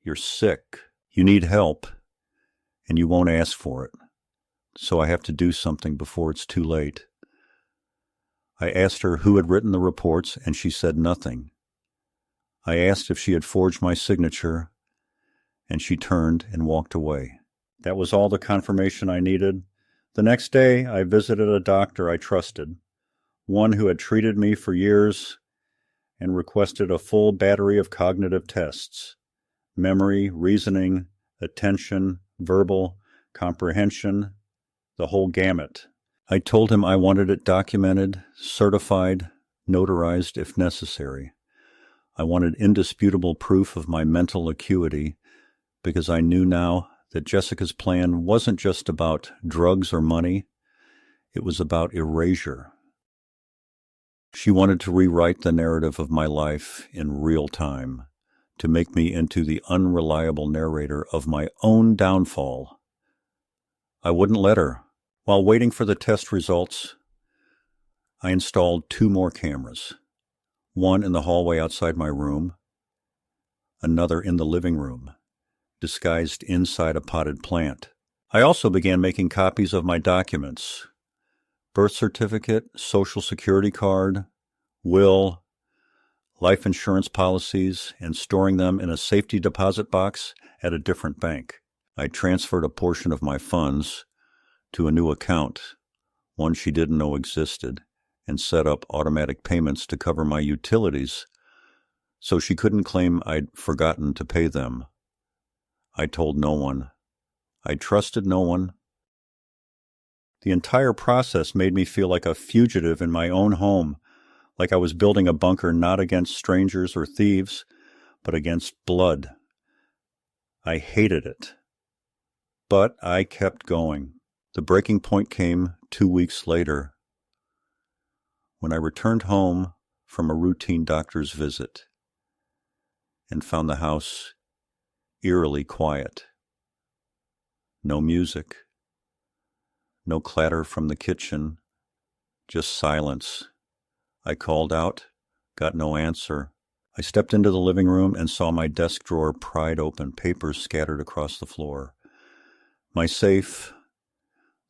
You're sick. You need help, and you won't ask for it. So I have to do something before it's too late." I asked her who had written the reports, and she said nothing. I asked if she had forged my signature, and she turned and walked away. That was all the confirmation I needed. The next day, I visited a doctor I trusted, one who had treated me for years, and requested a full battery of cognitive tests: memory, reasoning, attention, verbal, comprehension, the whole gamut. I told him I wanted it documented, certified, notarized if necessary. I wanted indisputable proof of my mental acuity, because I knew now that Jessica's plan wasn't just about drugs or money, it was about erasure. She wanted to rewrite the narrative of my life in real time, to make me into the unreliable narrator of my own downfall. I wouldn't let her. While waiting for the test results, I installed 2 more cameras, one in the hallway outside my room, another in the living room, disguised inside a potted plant. I also began making copies of my documents: birth certificate, social security card, will, life insurance policies, and storing them in a safety deposit box at a different bank. I transferred a portion of my funds to a new account, one she didn't know existed, and set up automatic payments to cover my utilities so she couldn't claim I'd forgotten to pay them. I told no one. I trusted no one. The entire process made me feel like a fugitive in my own home, like I was building a bunker not against strangers or thieves, but against blood. I hated it. But I kept going. The breaking point came 2 weeks later, when I returned home from a routine doctor's visit and found the house eerily quiet. No music, no clatter from the kitchen, just silence. I called out, got no answer. I stepped into the living room and saw my desk drawer pried open, papers scattered across the floor. My safe,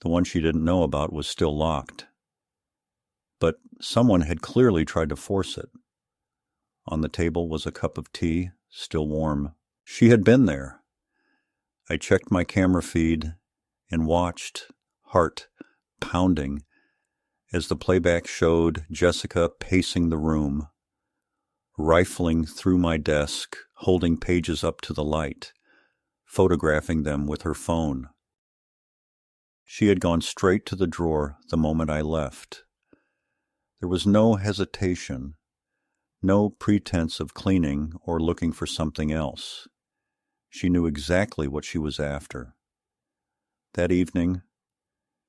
the one she didn't know about, was still locked. But someone had clearly tried to force it. On the table was a cup of tea, still warm. She had been there. I checked my camera feed and watched, heart pounding, as the playback showed Jessica pacing the room, rifling through my desk, holding pages up to the light, photographing them with her phone. She had gone straight to the drawer the moment I left. There was no hesitation, no pretense of cleaning or looking for something else. She knew exactly what she was after. That evening,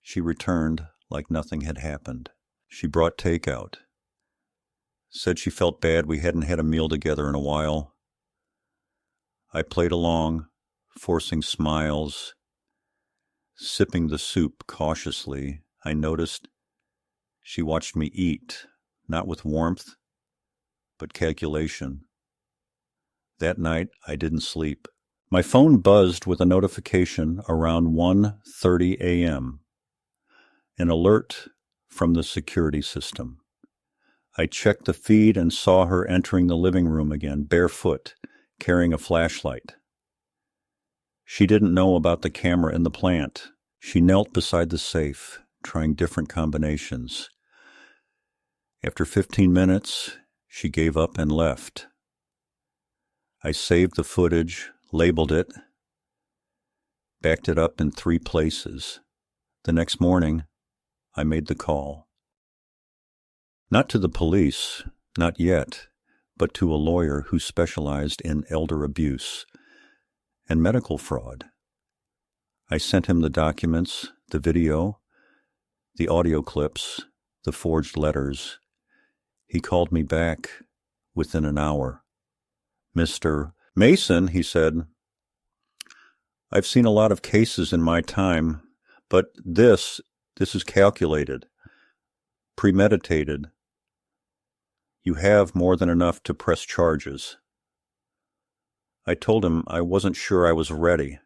she returned like nothing had happened. She brought takeout. Said she felt bad we hadn't had a meal together in a while. I played along, forcing smiles. Sipping the soup cautiously, I noticed she watched me eat, not with warmth, but calculation. That night, I didn't sleep. My phone buzzed with a notification around 1:30 a.m., an alert from the security system. I checked the feed and saw her entering the living room again, barefoot, carrying a flashlight. She didn't know about the camera in the plant. She knelt beside the safe, trying different combinations. After 15 minutes, she gave up and left. I saved the footage, labeled it, backed it up in 3 places. The next morning, I made the call. Not to the police, not yet, but to a lawyer who specialized in elder abuse and medical fraud. I sent him the documents, the video, the audio clips, the forged letters. He called me back within an hour. "Mr. Mason," he said, "I've seen a lot of cases in my time, but this is calculated, premeditated. You have more than enough to press charges." I told him I wasn't sure I was ready.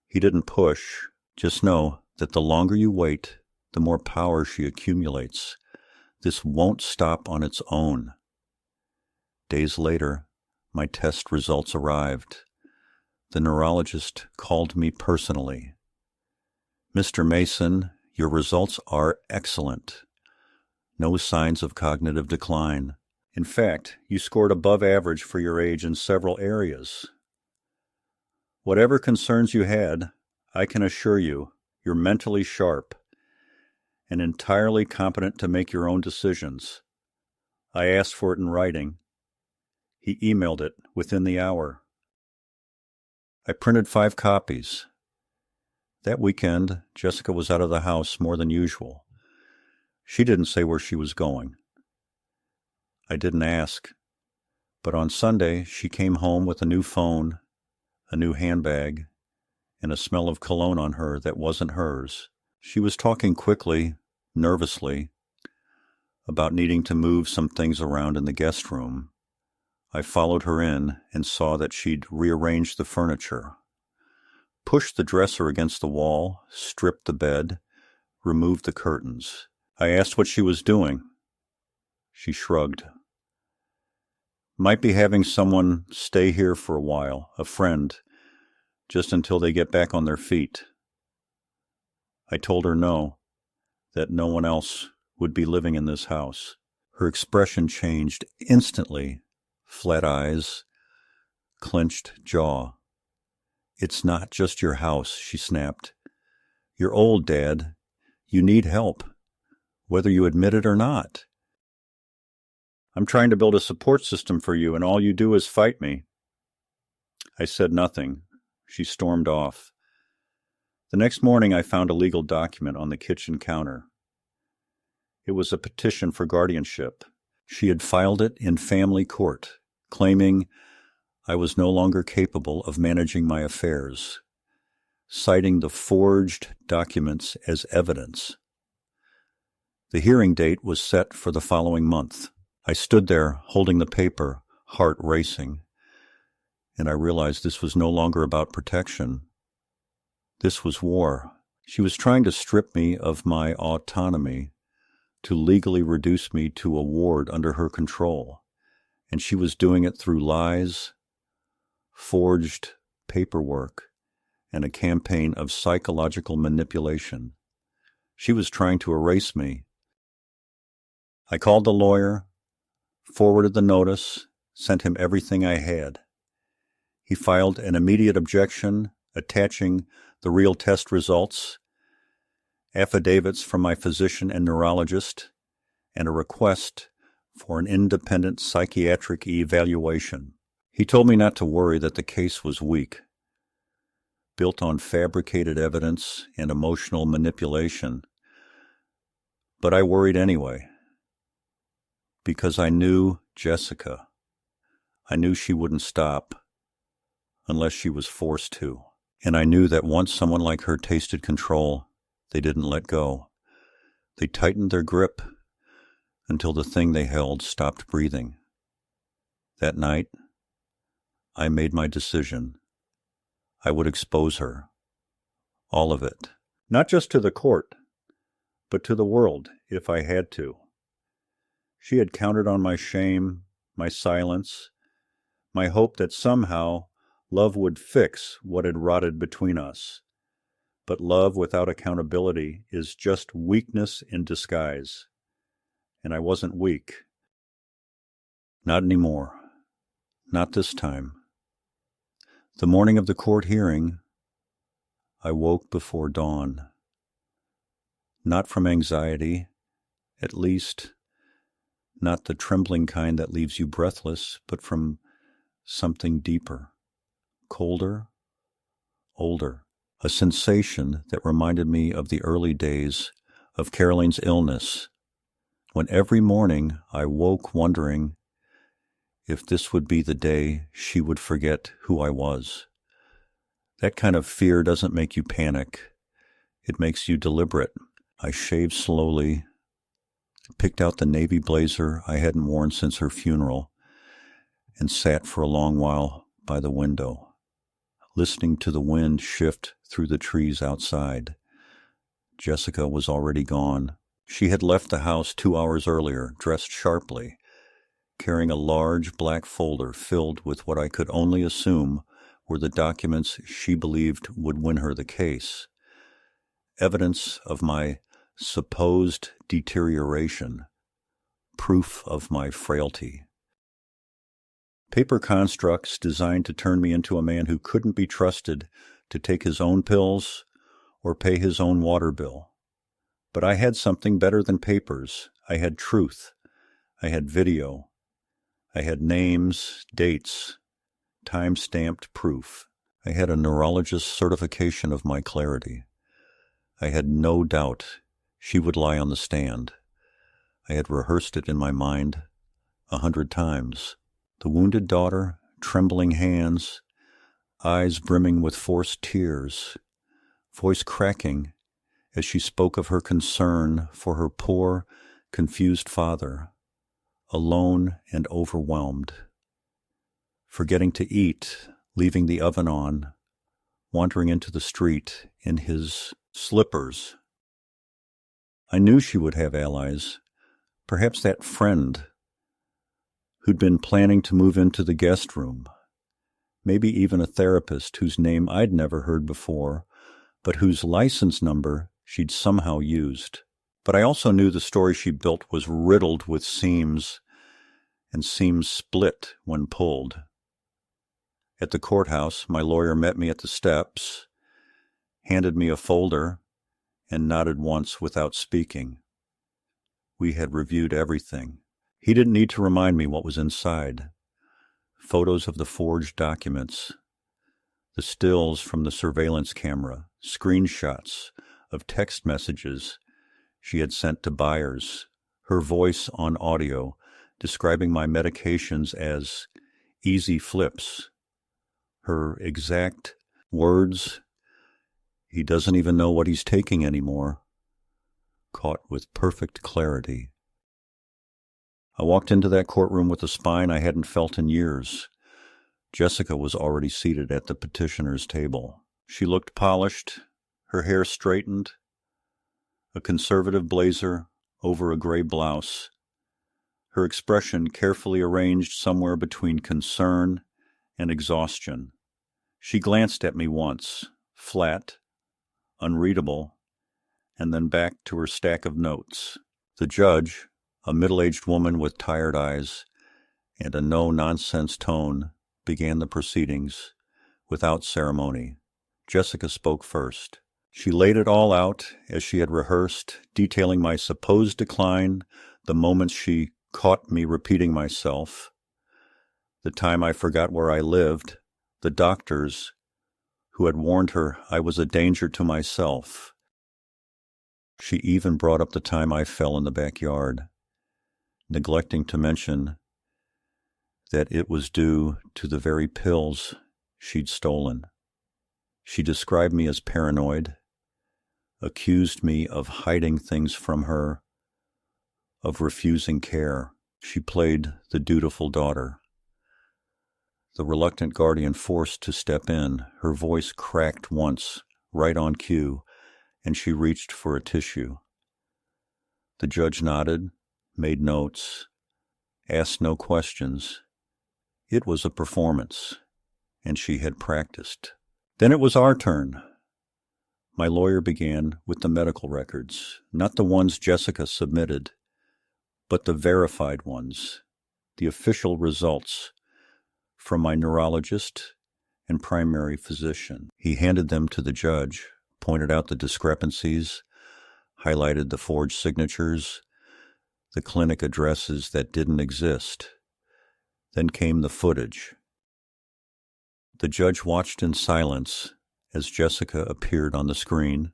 He didn't push. "Just know that the longer you wait, the more power she accumulates. This won't stop on its own. Days later, my test results arrived. The neurologist called me personally. "Mr. Mason, your results are excellent. No signs of cognitive decline. In fact, you scored above average for your age in several areas. Whatever concerns you had, I can assure you, you're mentally sharp and entirely competent to make your own decisions." I asked for it in writing. He emailed it within the hour. I printed 5 copies. That weekend, Jessica was out of the house more than usual. She didn't say where she was going. I didn't ask, but on Sunday she came home with a new phone, a new handbag, and a smell of cologne on her that wasn't hers. She was talking quickly, nervously, about needing to move some things around in the guest room. I followed her in and saw that she'd rearranged the furniture, pushed the dresser against the wall, stripped the bed, removed the curtains. I asked what she was doing. She shrugged. "Might be having someone stay here for a while, a friend, just until they get back on their feet." I told her no, that no one else would be living in this house. Her expression changed instantly. Flat eyes, clenched jaw. "It's not just your house," she snapped. "You're old, Dad. You need help, whether you admit it or not. I'm trying to build a support system for you, and all you do is fight me." I said nothing. She stormed off. The next morning I found a legal document on the kitchen counter. It was a petition for guardianship. She had filed it in family court, claiming I was no longer capable of managing my affairs, citing the forged documents as evidence. The hearing date was set for the following month. I stood there holding the paper, heart racing, and I realized this was no longer about protection. This was war. She was trying to strip me of my autonomy, to legally reduce me to a ward under her control, and she was doing it through lies, forged paperwork, and a campaign of psychological manipulation. She was trying to erase me. I called the lawyer, forwarded the notice, sent him everything I had. He filed an immediate objection, attaching the real test results, affidavits from my physician and neurologist, and a request for an independent psychiatric evaluation. He told me not to worry, that the case was weak, built on fabricated evidence and emotional manipulation. But I worried anyway, because I knew Jessica. I knew she wouldn't stop unless she was forced to. And I knew that once someone like her tasted control, they didn't let go. They tightened their grip until the thing they held stopped breathing. That night, I made my decision. I would expose her. All of it. Not just to the court, but to the world, if I had to. She had counted on my shame, my silence, my hope that somehow love would fix what had rotted between us. But love without accountability is just weakness in disguise. And I wasn't weak. Not anymore. Not this time. The morning of the court hearing, I woke before dawn. Not from anxiety, at least not the trembling kind that leaves you breathless, but from something deeper, colder, older, a sensation that reminded me of the early days of Caroline's illness, when every morning I woke wondering if this would be the day she would forget who I was. That kind of fear doesn't make you panic. It makes you deliberate. I shaved slowly, picked out the navy blazer I hadn't worn since her funeral, and sat for a long while by the window, listening to the wind shift through the trees outside. Jessica was already gone. She had left the house 2 hours earlier, dressed sharply, carrying a large black folder filled with what I could only assume were the documents she believed would win her the case. Evidence of my supposed deterioration, proof of my frailty. Paper constructs designed to turn me into a man who couldn't be trusted to take his own pills or pay his own water bill. But I had something better than papers. I had truth. I had video. I had names, dates, time-stamped proof. I had a neurologist's certification of my clarity. I had no doubt she would lie on the stand. I had rehearsed it in my mind 100 times. The wounded daughter, trembling hands, eyes brimming with forced tears, voice cracking as she spoke of her concern for her poor, confused father, alone and overwhelmed. Forgetting to eat, leaving the oven on, wandering into the street in his slippers. I knew she would have allies, perhaps that friend who'd been planning to move into the guest room, maybe even a therapist whose name I'd never heard before, but whose license number she'd somehow used. But I also knew the story she built was riddled with seams, and seams split when pulled. At the courthouse, my lawyer met me at the steps, handed me a folder, and nodded once without speaking. We had reviewed everything. He didn't need to remind me what was inside. Photos of the forged documents, the stills from the surveillance camera, screenshots of text messages she had sent to buyers, her voice on audio describing my medications as easy flips, her exact words, "He doesn't even know what he's taking anymore," caught with perfect clarity. I walked into that courtroom with a spine I hadn't felt in years. Jessica was already seated at the petitioner's table. She looked polished, her hair straightened, a conservative blazer over a gray blouse, her expression carefully arranged somewhere between concern and exhaustion. She glanced at me once, flat, unreadable, and then back to her stack of notes. The judge, a middle-aged woman with tired eyes and a no-nonsense tone, began the proceedings without ceremony. Jessica spoke first. She laid it all out as she had rehearsed, detailing my supposed decline, the moments she caught me repeating myself, the time I forgot where I lived, the doctors who had warned her I was a danger to myself. She even brought up the time I fell in the backyard, neglecting to mention that it was due to the very pills she'd stolen. She described me as paranoid, accused me of hiding things from her, of refusing care. She played the dutiful daughter, the reluctant guardian forced to step in. Her voice cracked once, right on cue, and she reached for a tissue. The judge nodded, made notes, asked no questions. It was a performance, and she had practiced. Then it was our turn. My lawyer began with the medical records, not the ones Jessica submitted, but the verified ones, the official results from my neurologist and primary physician. He handed them to the judge, pointed out the discrepancies, highlighted the forged signatures, the clinic addresses that didn't exist. Then came the footage. The judge watched in silence as Jessica appeared on the screen,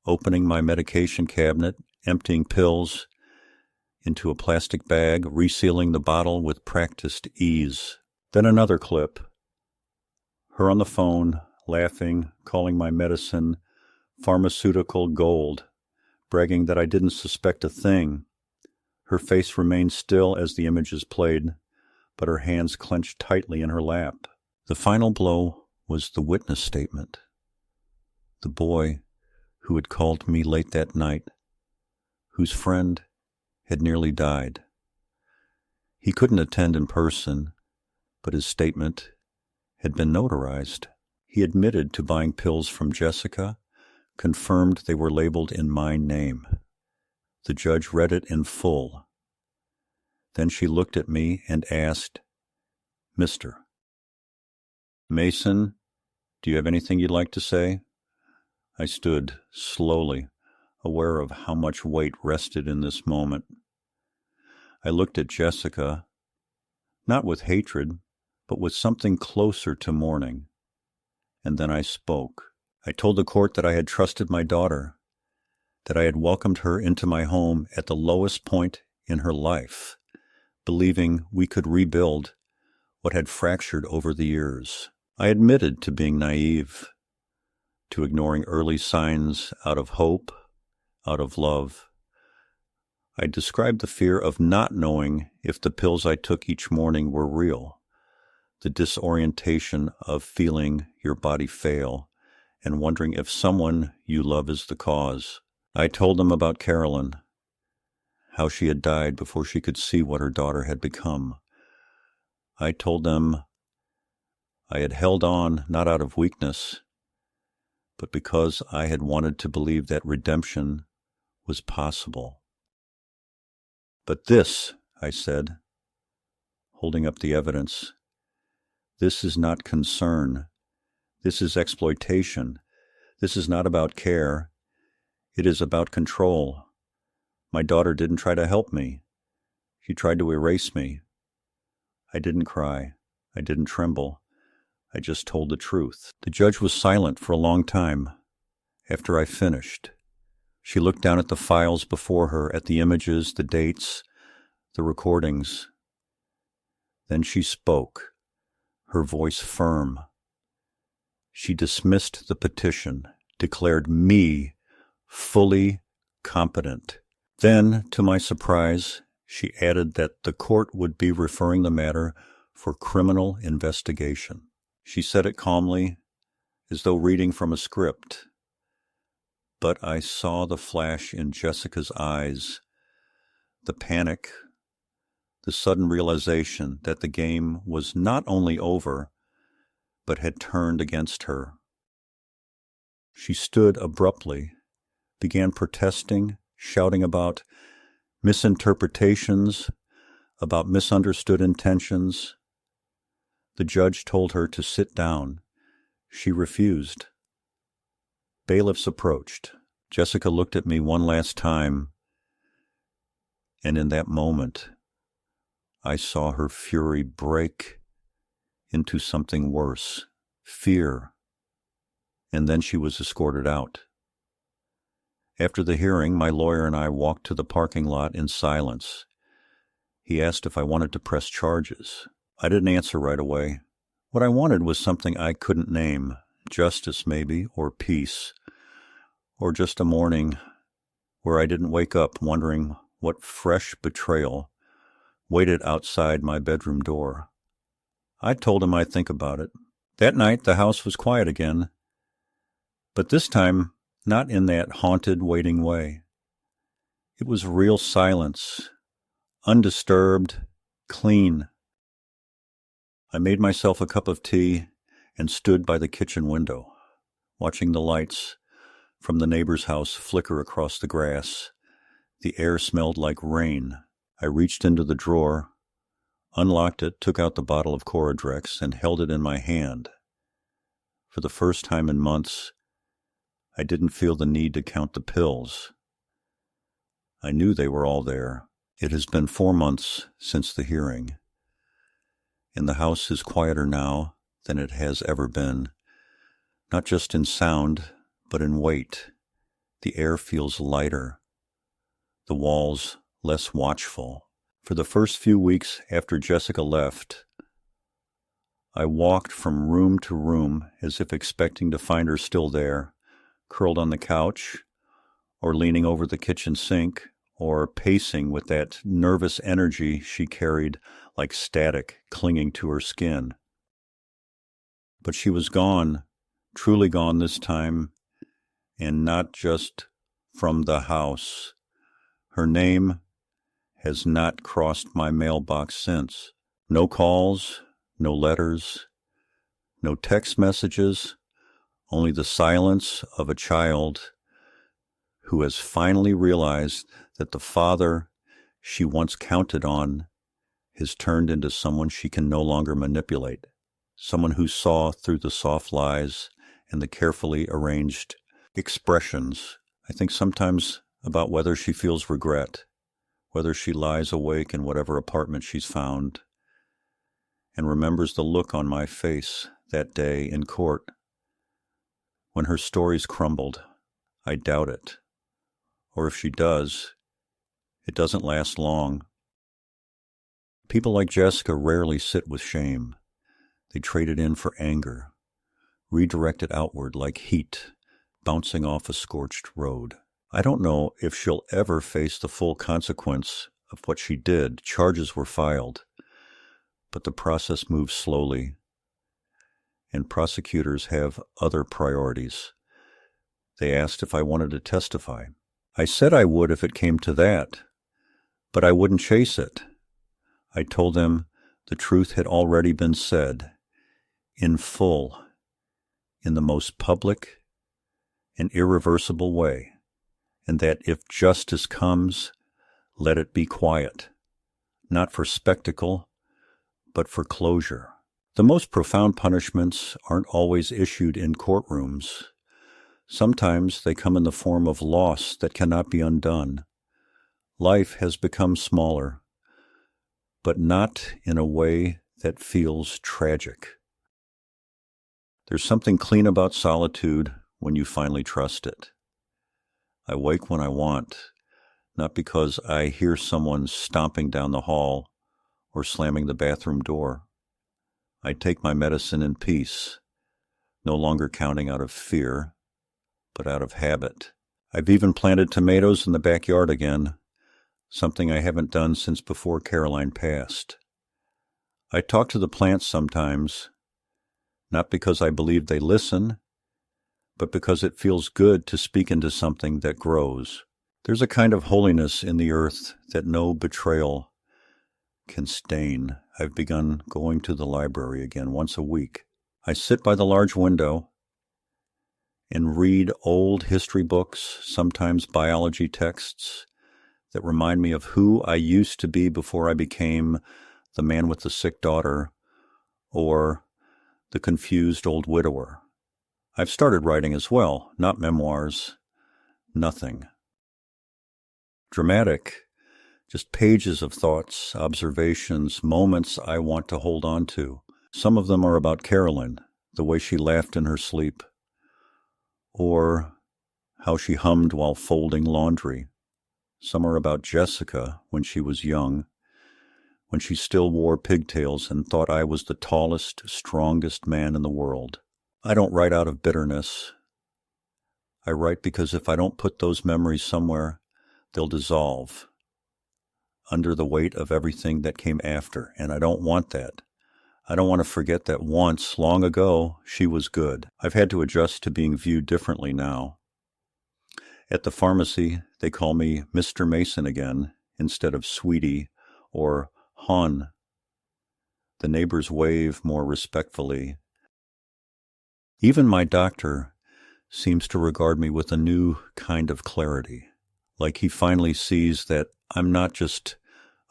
opening my medication cabinet, emptying pills into a plastic bag, resealing the bottle with practiced ease. Then another clip. Her on the phone, laughing, calling my medicine pharmaceutical gold, bragging that I didn't suspect a thing. Her face remained still as the images played, but her hands clenched tightly in her lap. The final blow was the witness statement. The boy who had called me late that night, whose friend had nearly died. He couldn't attend in person, but his statement had been notarized. He admitted to buying pills from Jessica, confirmed they were labeled in my name. The judge read it in full. Then she looked at me and asked, "Mr. Mason, do you have anything you'd like to say?" I stood slowly, aware of how much weight rested in this moment. I looked at Jessica, not with hatred, but with something closer to mourning. And then I spoke. I told the court that I had trusted my daughter, that I had welcomed her into my home at the lowest point in her life, believing we could rebuild what had fractured over the years. I admitted to being naive, to ignoring early signs out of hope, out of love. I described the fear of not knowing if the pills I took each morning were real, the disorientation of feeling your body fail and wondering if someone you love is the cause. I told them about Carolyn, how she had died before she could see what her daughter had become. I told them I had held on not out of weakness, but because I had wanted to believe that redemption was possible. "But this," I said, holding up the evidence, "this is not concern. This is exploitation. This is not about care. It is about control. My daughter didn't try to help me. She tried to erase me. I didn't cry. I didn't tremble. I just told the truth." The judge was silent for a long time. After I finished, she looked down at the files before her, at the images, the dates, the recordings. Then she spoke, her voice firm. She dismissed the petition, declared me fully competent. Then, to my surprise, she added that the court would be referring the matter for criminal investigation. She said it calmly, as though reading from a script. But I saw the flash in Jessica's eyes, the panic, the sudden realization that the game was not only over, but had turned against her. She stood abruptly, began protesting, shouting about misinterpretations, about misunderstood intentions. The judge told her to sit down. She refused. Bailiffs approached. Jessica looked at me one last time, and in that moment, I saw her fury break into something worse, fear, and then she was escorted out. After the hearing, my lawyer and I walked to the parking lot in silence. He asked if I wanted to press charges. I didn't answer right away. What I wanted was something I couldn't name, justice maybe, or peace, or just a morning where I didn't wake up wondering what fresh betrayal waited outside my bedroom door. I told him I'd think about it. That night, the house was quiet again, but this time, not in that haunted, waiting way. It was real silence, undisturbed, clean. I made myself a cup of tea and stood by the kitchen window, watching the lights from the neighbor's house flicker across the grass. The air smelled like rain. I reached into the drawer, unlocked it, took out the bottle of Coradrex, and held it in my hand. For the first time in months, I didn't feel the need to count the pills. I knew they were all there. It has been 4 months since the hearing, and the house is quieter now than it has ever been, not just in sound, but in weight. The air feels lighter, the walls less watchful. For the first few weeks after Jessica left, I walked from room to room as if expecting to find her still there, curled on the couch, or leaning over the kitchen sink, or pacing with that nervous energy she carried like static clinging to her skin. But she was gone, truly gone this time, and not just from the house. Her name has not crossed my mailbox since. No calls, no letters, no text messages, only the silence of a child who has finally realized that the father she once counted on has turned into someone she can no longer manipulate, someone who saw through the soft lies and the carefully arranged expressions. I think sometimes about whether she feels regret, whether she lies awake in whatever apartment she's found and remembers the look on my face that day in court when her stories crumbled. I doubt it. Or if she does, it doesn't last long. People like Jessica rarely sit with shame. They trade it in for anger, redirect it outward like heat bouncing off a scorched road. I don't know if she'll ever face the full consequence of what she did. Charges were filed, but the process moves slowly, and prosecutors have other priorities. They asked if I wanted to testify. I said I would if it came to that, but I wouldn't chase it. I told them the truth had already been said, in full, in the most public and irreversible way, and that if justice comes, let it be quiet, not for spectacle, but for closure. The most profound punishments aren't always issued in courtrooms. Sometimes they come in the form of loss that cannot be undone. Life has become smaller, but not in a way that feels tragic. There's something clean about solitude when you finally trust it. I wake when I want, not because I hear someone stomping down the hall or slamming the bathroom door. I take my medicine in peace, no longer counting out of fear, but out of habit. I've even planted tomatoes in the backyard again, something I haven't done since before Caroline passed. I talk to the plants sometimes, not because I believe they listen, but because it feels good to speak into something that grows. There's a kind of holiness in the earth that no betrayal can stain. I've begun going to the library again once a week. I sit by the large window and read old history books, sometimes biology texts, that remind me of who I used to be before I became the man with the sick daughter or the confused old widower. I've started writing as well, not memoirs, nothing dramatic, just pages of thoughts, observations, moments I want to hold on to. Some of them are about Carolyn, the way she laughed in her sleep, or how she hummed while folding laundry. Some are about Jessica when she was young, when she still wore pigtails and thought I was the tallest, strongest man in the world. I don't write out of bitterness. I write because if I don't put those memories somewhere, they'll dissolve under the weight of everything that came after, and I don't want that. I don't want to forget that once, long ago, she was good. I've had to adjust to being viewed differently now. At the pharmacy, they call me Mr. Mason again, instead of Sweetie or Hon. The neighbors wave more respectfully. Even my doctor seems to regard me with a new kind of clarity, like he finally sees that I'm not just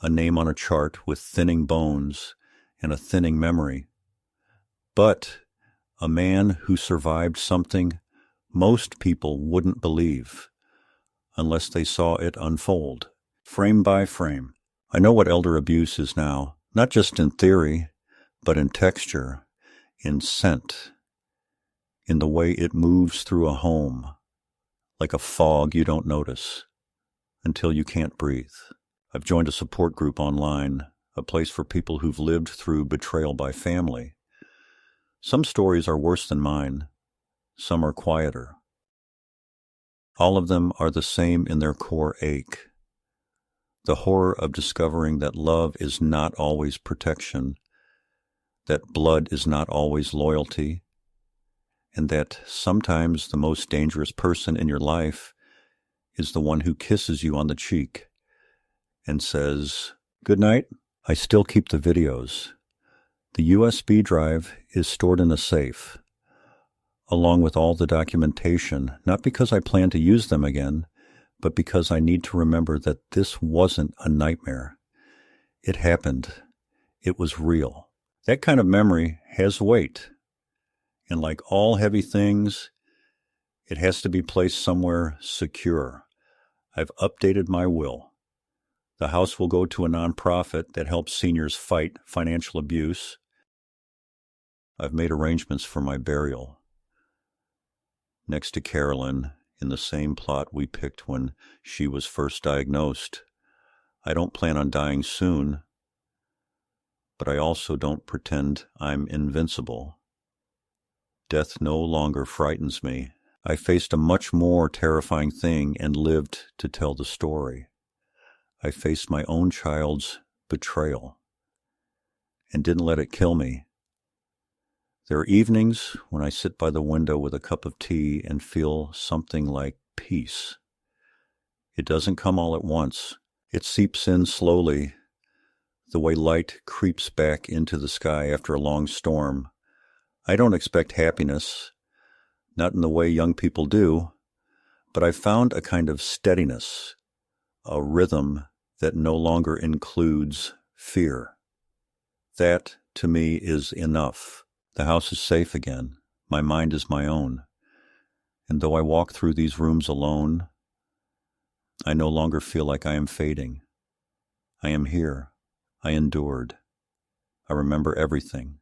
a name on a chart with thinning bones and a thinning memory, but a man who survived something most people wouldn't believe unless they saw it unfold, frame by frame. I know what elder abuse is now, not just in theory, but in texture, in scent, in the way it moves through a home, like a fog you don't notice until you can't breathe. I've joined a support group online, a place for people who've lived through betrayal by family. Some stories are worse than mine. Some are quieter. All of them are the same in their core ache. The horror of discovering that love is not always protection, that blood is not always loyalty, and that sometimes the most dangerous person in your life is the one who kisses you on the cheek and says, "Good night." I still keep the videos. The USB drive is stored in a safe, along with all the documentation, not because I plan to use them again, but because I need to remember that this wasn't a nightmare. It happened. It was real. That kind of memory has weight. And like all heavy things, it has to be placed somewhere secure. I've updated my will. The house will go to a nonprofit that helps seniors fight financial abuse. I've made arrangements for my burial, next to Carolyn, in the same plot we picked when she was first diagnosed. I don't plan on dying soon, but I also don't pretend I'm invincible. Death no longer frightens me. I faced a much more terrifying thing and lived to tell the story. I faced my own child's betrayal and didn't let it kill me. There are evenings when I sit by the window with a cup of tea and feel something like peace. It doesn't come all at once. It seeps in slowly, the way light creeps back into the sky after a long storm. I don't expect happiness, not in the way young people do, but I've found a kind of steadiness, a rhythm that no longer includes fear. That, to me, is enough. The house is safe again. My mind is my own. And though I walk through these rooms alone, I no longer feel like I am fading. I am here. I endured. I remember everything.